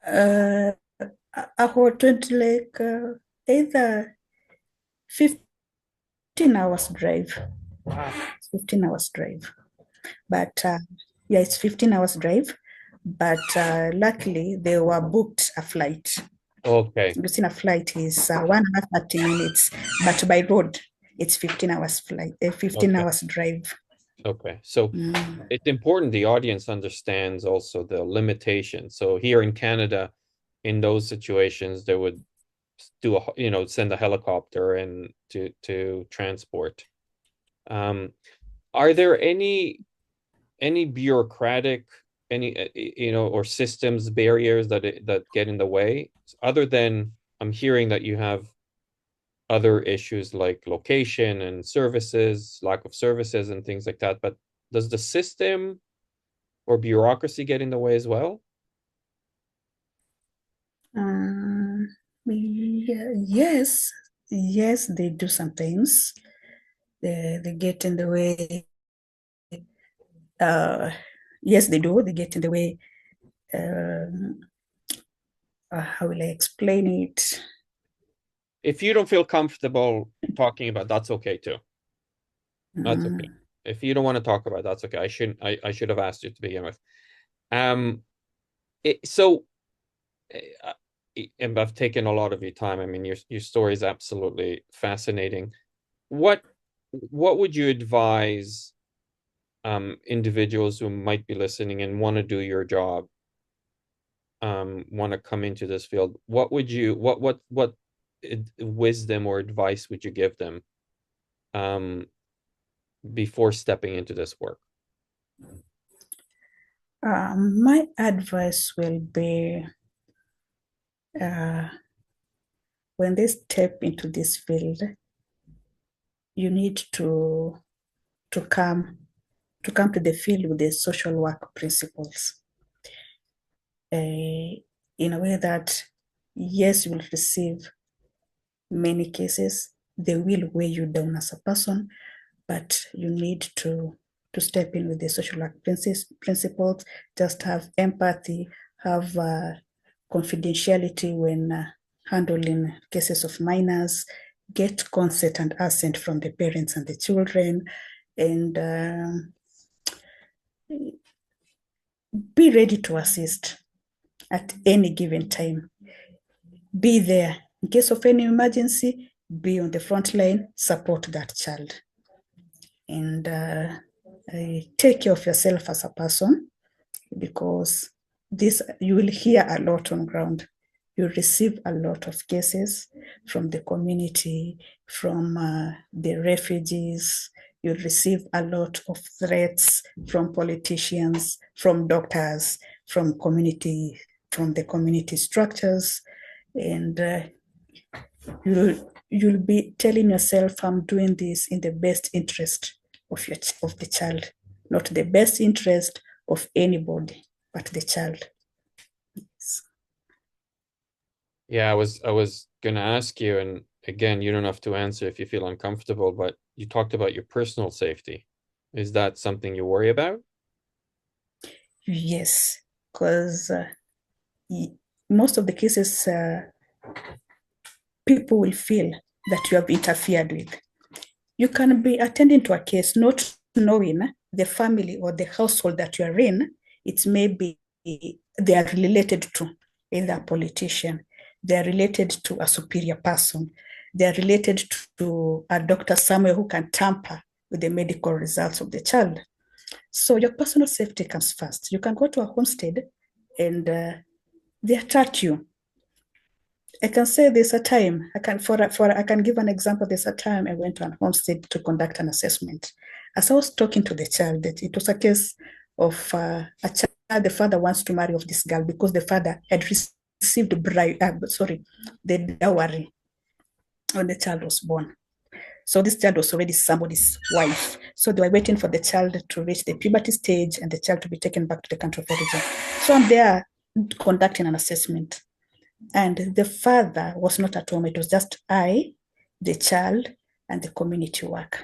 Uh, according to like either 15 hours drive. Wow. 15 hours drive. But yeah, it's 15 hours drive. But luckily, they were booked a flight. Okay. Using a flight is 1 hour, 30 minutes. But by road, it's 15 hours flight, 15 Okay. hours drive. Okay. So Mm. it's important the audience understands also the limitations. So here in Canada, in those situations, they would send a helicopter and to transport. Um, are there any bureaucratic, any or systems barriers that get in the way, other than I'm hearing that you have other issues like location and services, lack of services and things like that, but does the system or bureaucracy get in the way as well? Uh, yes, yes, they do sometimes. They get in the way. Uh, yes, they do. They get in the way. Um, how will I explain it? If you don't feel comfortable talking about, that's okay too. That's okay. Mm. If you don't want to talk about, that's okay. I should have asked you to begin with. Um, so and I've taken a lot of your time. I mean, your story is absolutely fascinating. What what would you advise individuals who might be listening and want to do your job, want to come into this field? What wisdom or advice would you give them um, before stepping into this work? My advice will be uh, when they step into this field, you need to come to the field with the social work principles, in a way that yes, you will receive many cases. They will weigh you down as a person, but you need to step in with the social work principles. Just have empathy, have confidentiality when handling cases of minors, get consent and assent from the parents and the children, and be ready to assist at any given time. Be there in case of any emergency. Be on the front line, support that child, and take care of yourself as a person, because this you will hear a lot on ground. You receive a lot of cases from the community, from the refugees. You receive a lot of threats from politicians, from doctors, from the community structures, and you'll be telling yourself, I'm doing this in the best interest of the child, not the best interest of anybody but the child. Yeah, I was gonna ask you, and again, you don't have to answer if you feel uncomfortable, but you talked about your personal safety. Is that something you worry about? Yes, because most of the cases, people will feel that you have interfered with. You can be attending to a case not knowing the family or the household that you are in. It's maybe they are related to either a politician, they are related to a superior person, they are related to a doctor somewhere who can tamper with the medical results of the child. So your personal safety comes first. You can go to a homestead and they attack you. I can say there's a time I can give an example. There's a time I went to a homestead to conduct an assessment. As I was talking to the child, it was a case of a child. The father wants to marry off this girl because the father had received the dowry when the child was born. So this child was already somebody's wife. So they were waiting for the child to reach the puberty stage and the child to be taken back to the country of origin. So I'm there conducting an assessment. And the father was not at home. It was just I, the child, and the community worker,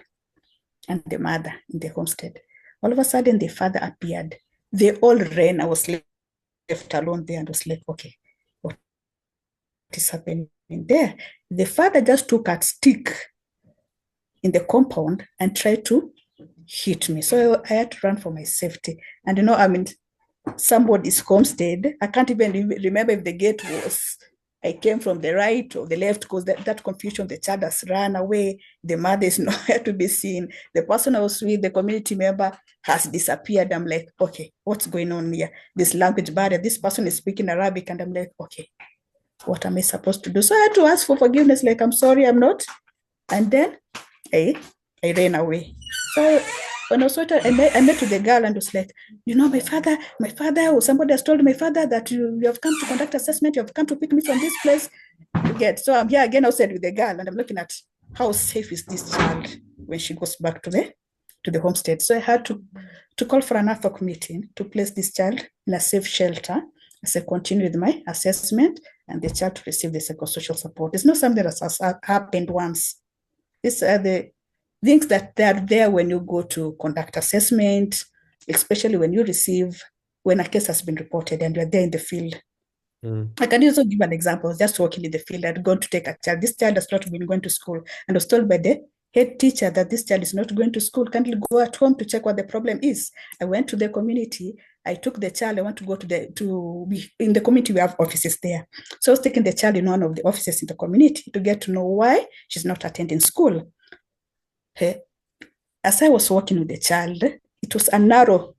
and the mother in the homestead. All of a sudden, the father appeared. They all ran. I was left alone there and was like, okay, what is happening there? The father just took a stick in the compound and tried to hit me. So I had to run for my safety. And I'm in somebody's homestead. I can't even remember if the gate was, I came from the right or the left, because that confusion, the child has run away. The mother is nowhere to be seen. The person I was with, the community member, has disappeared. I'm like, okay, what's going on here? This language barrier, this person is speaking Arabic, and I'm like, okay, what am I supposed to do? So I had to ask for forgiveness, like, I'm sorry, I'm not. And then I ran away. So when I was I met with the girl and was like, my father, or somebody has told my father that you have come to conduct assessment, you have come to pick me from this place. So I'm here again outside with the girl, and I'm looking at how safe is this child when she goes back to the homestead. So I had to call for an ad hoc meeting to place this child in a safe shelter as I continue with my assessment and the child to receive the psychosocial support. It's not something that has happened once. These are the things that they are there when you go to conduct assessment, especially when a case has been reported and you're there in the field. I can also give an example. I was just walking in the field. I'd gone to take a child. This child has not been going to school, and was told by the head teacher that this child is not going to school. Can't you go at home to check what the problem is? I went to the community. I took the child. I want to go in the community. We have offices there. So I was taking the child in one of the offices in the community to get to know why she's not attending school. As I was walking with the child, it was a narrow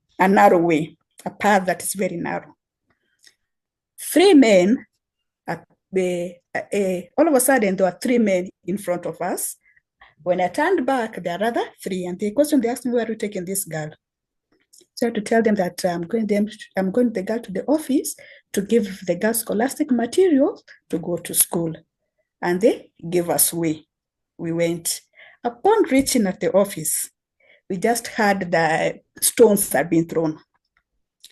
way, a path that is very narrow. Three men, all of a sudden, there were three men in front of us. When I turned back, there are other three, and the question they asked me, where are you taking this girl? So I had to tell them that I'm going the girl to the office to give the girl scholastic materials to go to school. And they gave us way. We went. Upon reaching at the office, we just heard the stones had been thrown.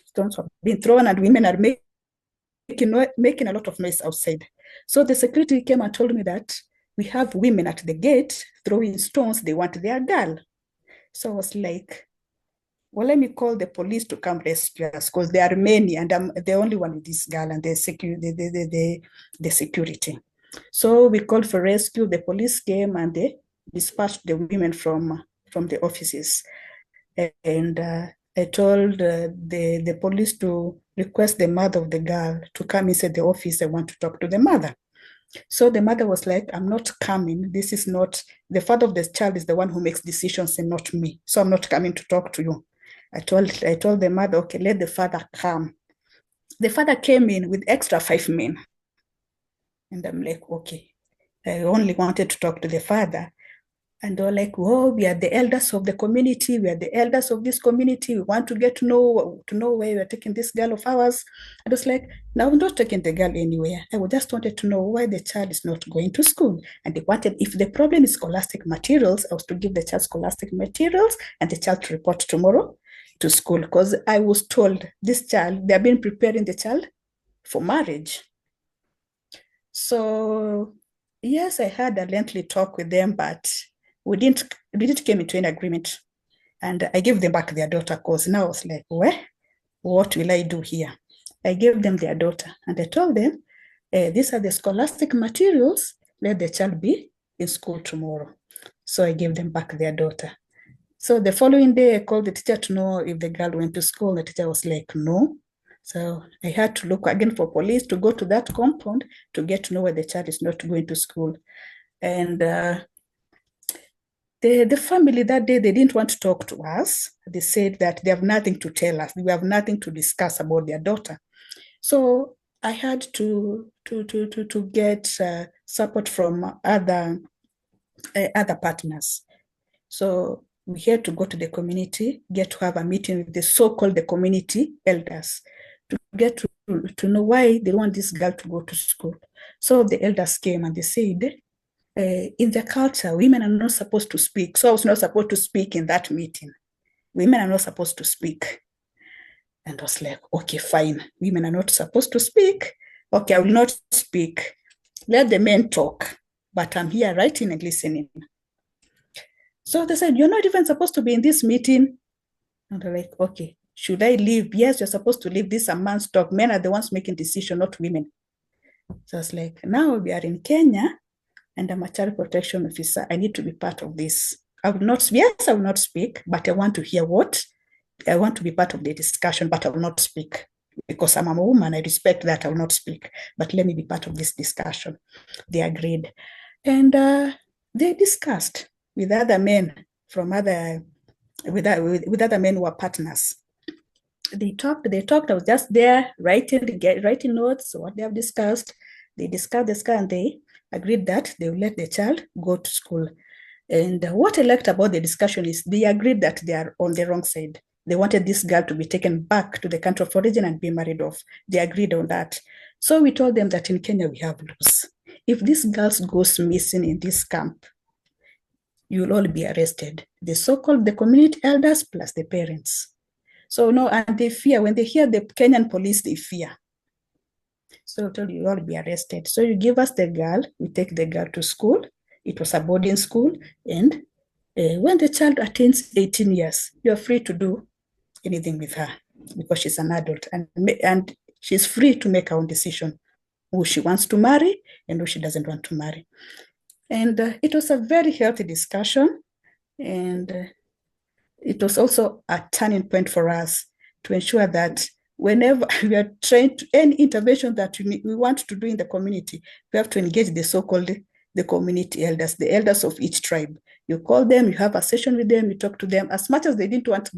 Stones have been thrown, and women are making a lot of noise outside. So the security came and told me that we have women at the gate throwing stones. They want their girl. So I was like, well, let me call the police to come rescue us, because there are many, and I'm the only one with this girl and the security. So we called for rescue. The police came and they dispatched the women from the offices. And I told the police to request the mother of the girl to come inside the office. I want to talk to the mother. So the mother was like, I'm not coming. This is not, the father of the child is the one who makes decisions and not me. So I'm not coming to talk to you. I told the mother, okay, let the father come. The father came in with extra 5 men. And I'm like, okay. I only wanted to talk to the father. And they were like, whoa, we are the elders of the community. We are the elders of this community. We want to get to know where we are taking this girl of ours. I was like, no, I'm not taking the girl anywhere. I just wanted to know why the child is not going to school. And they wanted, if the problem is scholastic materials, I was to give the child scholastic materials and the child to report tomorrow to school. Because I was told this child, they have been preparing the child for marriage. So yes, I had a lengthy talk with them, but we didn't come into an agreement. And I gave them back their daughter, because now I was like, what will I do here? I gave them their daughter, and I told them, these are the scholastic materials. Let the child be in school tomorrow. So I gave them back their daughter. So the following day, I called the teacher to know if the girl went to school. The teacher was like, no. So I had to look again for police to go to that compound to get to know where the child is not going to school. And the family that day, they didn't want to talk to us. They said that they have nothing to tell us. We have nothing to discuss about their daughter. So I had to get support from other partners. So we had to go to the community, get to have a meeting with the so-called the community elders to get to know why they want this girl to go to school. So the elders came and they said, in the culture, women are not supposed to speak. So I was not supposed to speak in that meeting. Women are not supposed to speak. And I was like, okay, fine. Women are not supposed to speak. Okay, I will not speak. Let the men talk. But I'm here writing and listening. So they said, you're not even supposed to be in this meeting. And they're like, okay, should I leave? Yes, you're supposed to leave. This a man's talk. Men are the ones making decision, not women. So I was like, now we are in Kenya and I'm a child protection officer. I need to be part of this. I will not, yes, I will not speak, but I want to hear what? I want to be part of the discussion, but I will not speak because I'm a woman. I respect that. I will not speak, but let me be part of this discussion. They agreed. And they discussed with other men from other, with other men who are partners. They talked. I was just there writing notes, what they have discussed. They discussed, and they agreed that they will let the child go to school. And what I liked about the discussion is they agreed that they are on the wrong side. They wanted this girl to be taken back to the country of origin and be married off. They agreed on that. So we told them that in Kenya we have laws. If this girl goes missing in this camp, you will all be arrested. The so-called the community elders plus the parents. So no, and they fear. When they hear the Kenyan police, they fear. So I told you, all be arrested. So you give us the girl, we take the girl to school. It was a boarding school. And when the child attains 18 years, you're free to do anything with her because she's an adult and she's free to make her own decision who she wants to marry and who she doesn't want to marry. And it was a very healthy discussion. And it was also a turning point for us to ensure that whenever we are trying to any intervention that we want to do in the community, we have to engage the so-called the community elders, the elders of each tribe. You call them, you have a session with them, you talk to them. As much as they didn't want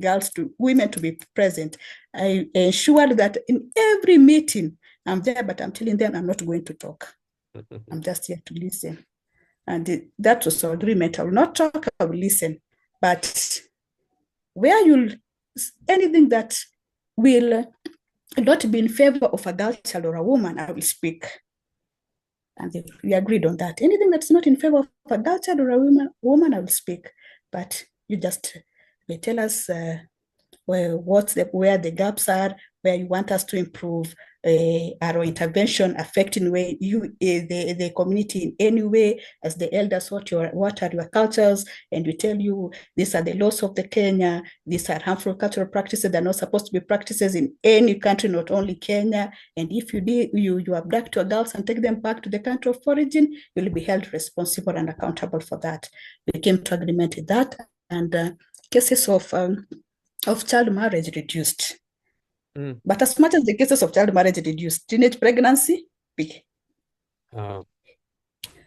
women to be present, I ensured that in every meeting, I'm there, but I'm telling them I'm not going to talk. I'm just here to listen. And that was our agreement. I will not talk, I will listen. But where you'll, anything that will not be in favor of a girl child or a woman, I will speak. And we agreed on that. Anything that's not in favor of a girl child or a woman, I will speak. But you just tell us where the gaps are, where you want us to improve, our intervention affecting the community in any way. As the elders, what are your cultures? And we tell you these are the laws of the Kenya. These are harmful cultural practices. They're not supposed to be practices in any country, not only Kenya. And if you abduct your girls and take them back to the country of origin, you'll be held responsible and accountable for that. We came to agreement with that, and cases of child marriage reduced. But as much as the cases of child marriage reduced, teenage pregnancy, big.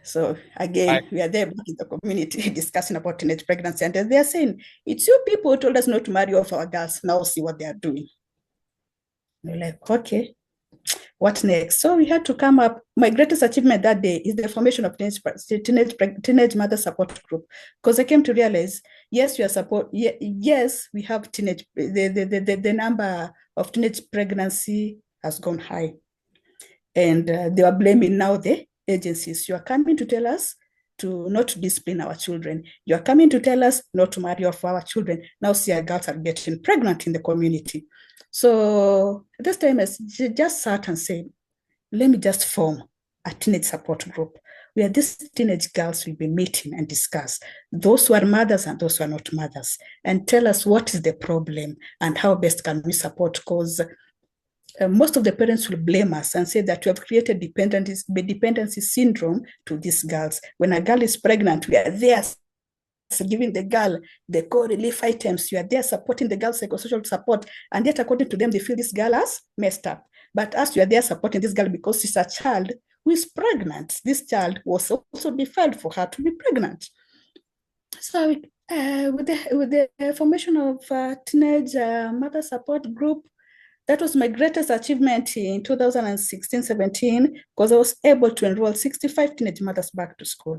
So again, we are there back in the community discussing about teenage pregnancy, and they're saying, it's you people who told us not to marry off our girls. Now see what they are doing. And we're like, okay, what next? So we had to come up. My greatest achievement that day is the formation of teenage mother support group, because I came to realize, yes, we are support. Yes, we have the number of teenage pregnancy has gone high, and they are blaming now the agencies. You are coming to tell us to not to discipline our children. You are coming to tell us not to marry off our children. Now see our girls are getting pregnant in the community. So this time I just sat and said, let me just form a teenage support group where these teenage girls will be meeting and discuss, those who are mothers and those who are not mothers, and tell us what is the problem and how best can we support, because most of the parents will blame us and say that we have created dependency syndrome to these girls. When a girl is pregnant, we are there giving the girl the core relief items. You are there supporting the girl psychosocial support. And yet, according to them, they feel this girl has messed up. But as you are there supporting this girl because she's a child who is pregnant, this child was also defiled for her to be pregnant. So with the formation of teenage mother support group, that was my greatest achievement in 2016-17, because I was able to enroll 65 teenage mothers back to school.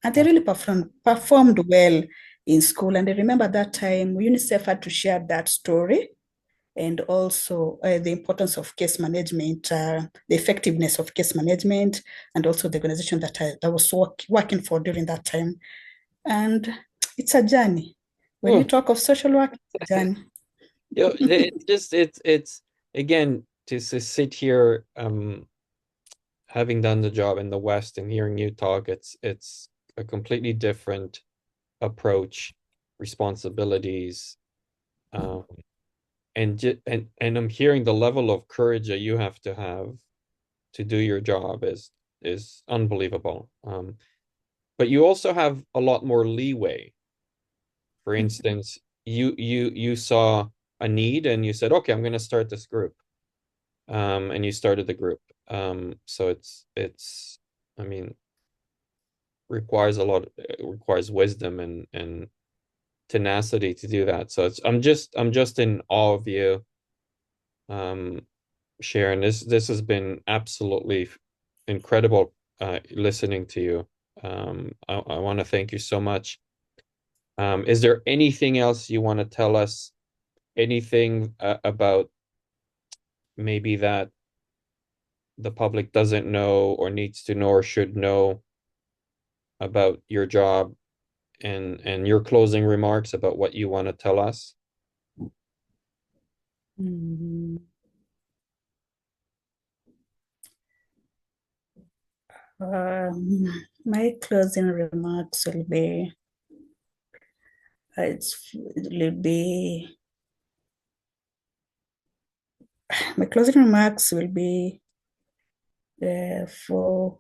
And they really performed well in school. And I remember that time UNICEF had to share that story and also the importance of case management, the effectiveness of case management, and also the organization that I was working for during that time. And it's a journey. When you Oh, talk of social work, it's a journey. it's just it's again to sit here having done the job in the West and hearing you talk, it's a completely different approach, responsibilities, um, and I'm hearing the level of courage that you have to do your job is unbelievable. But you also have a lot more leeway. For instance, you saw a need and you said, okay, I'm going to start this group. And you started the group. So it's I mean, requires a lot, it requires wisdom and tenacity to do that. So I'm just in awe of you, um, Sharon. This has been absolutely incredible listening to you. I want to thank you so much. Is there anything else you want to tell us? Anything about maybe that the public doesn't know or needs to know or should know about your job and your closing remarks about what you want to tell us? Mm. My closing remarks will be, it will be, my closing remarks will be for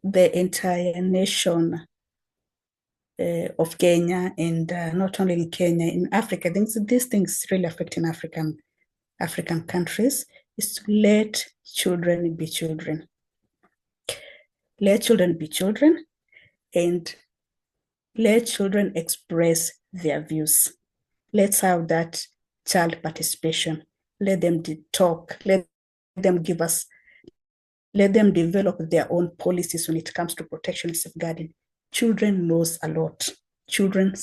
the entire nation of Kenya, and not only in Kenya, in Africa. I think these things really affecting African countries, is to let children be children. Let children be children, and let children express their views. Let's have that child participation. Let them talk. Them give us, let them develop their own policies when it comes to protection and safeguarding. Children knows a lot. Children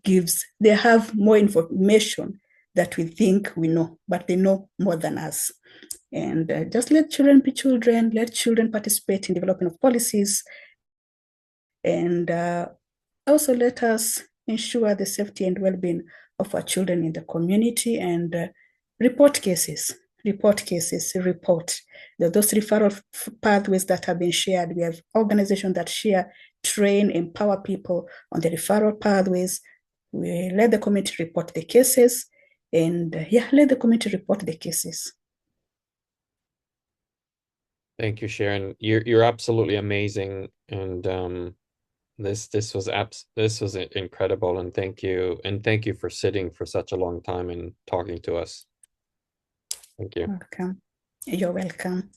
they have more information that we think we know, but they know more than us. And just let children be children, let children participate in development of policies, and also let us ensure the safety and well-being of our children in the community, and report cases, report. There are those referral pathways that have been shared. We have organizations that share, train, empower people on the referral pathways. We let the community report the cases, and let the community report the cases. Thank you, Sharon. You're absolutely amazing, and this was incredible, and thank you for sitting for such a long time and talking to us. Thank you. Welcome. You're welcome.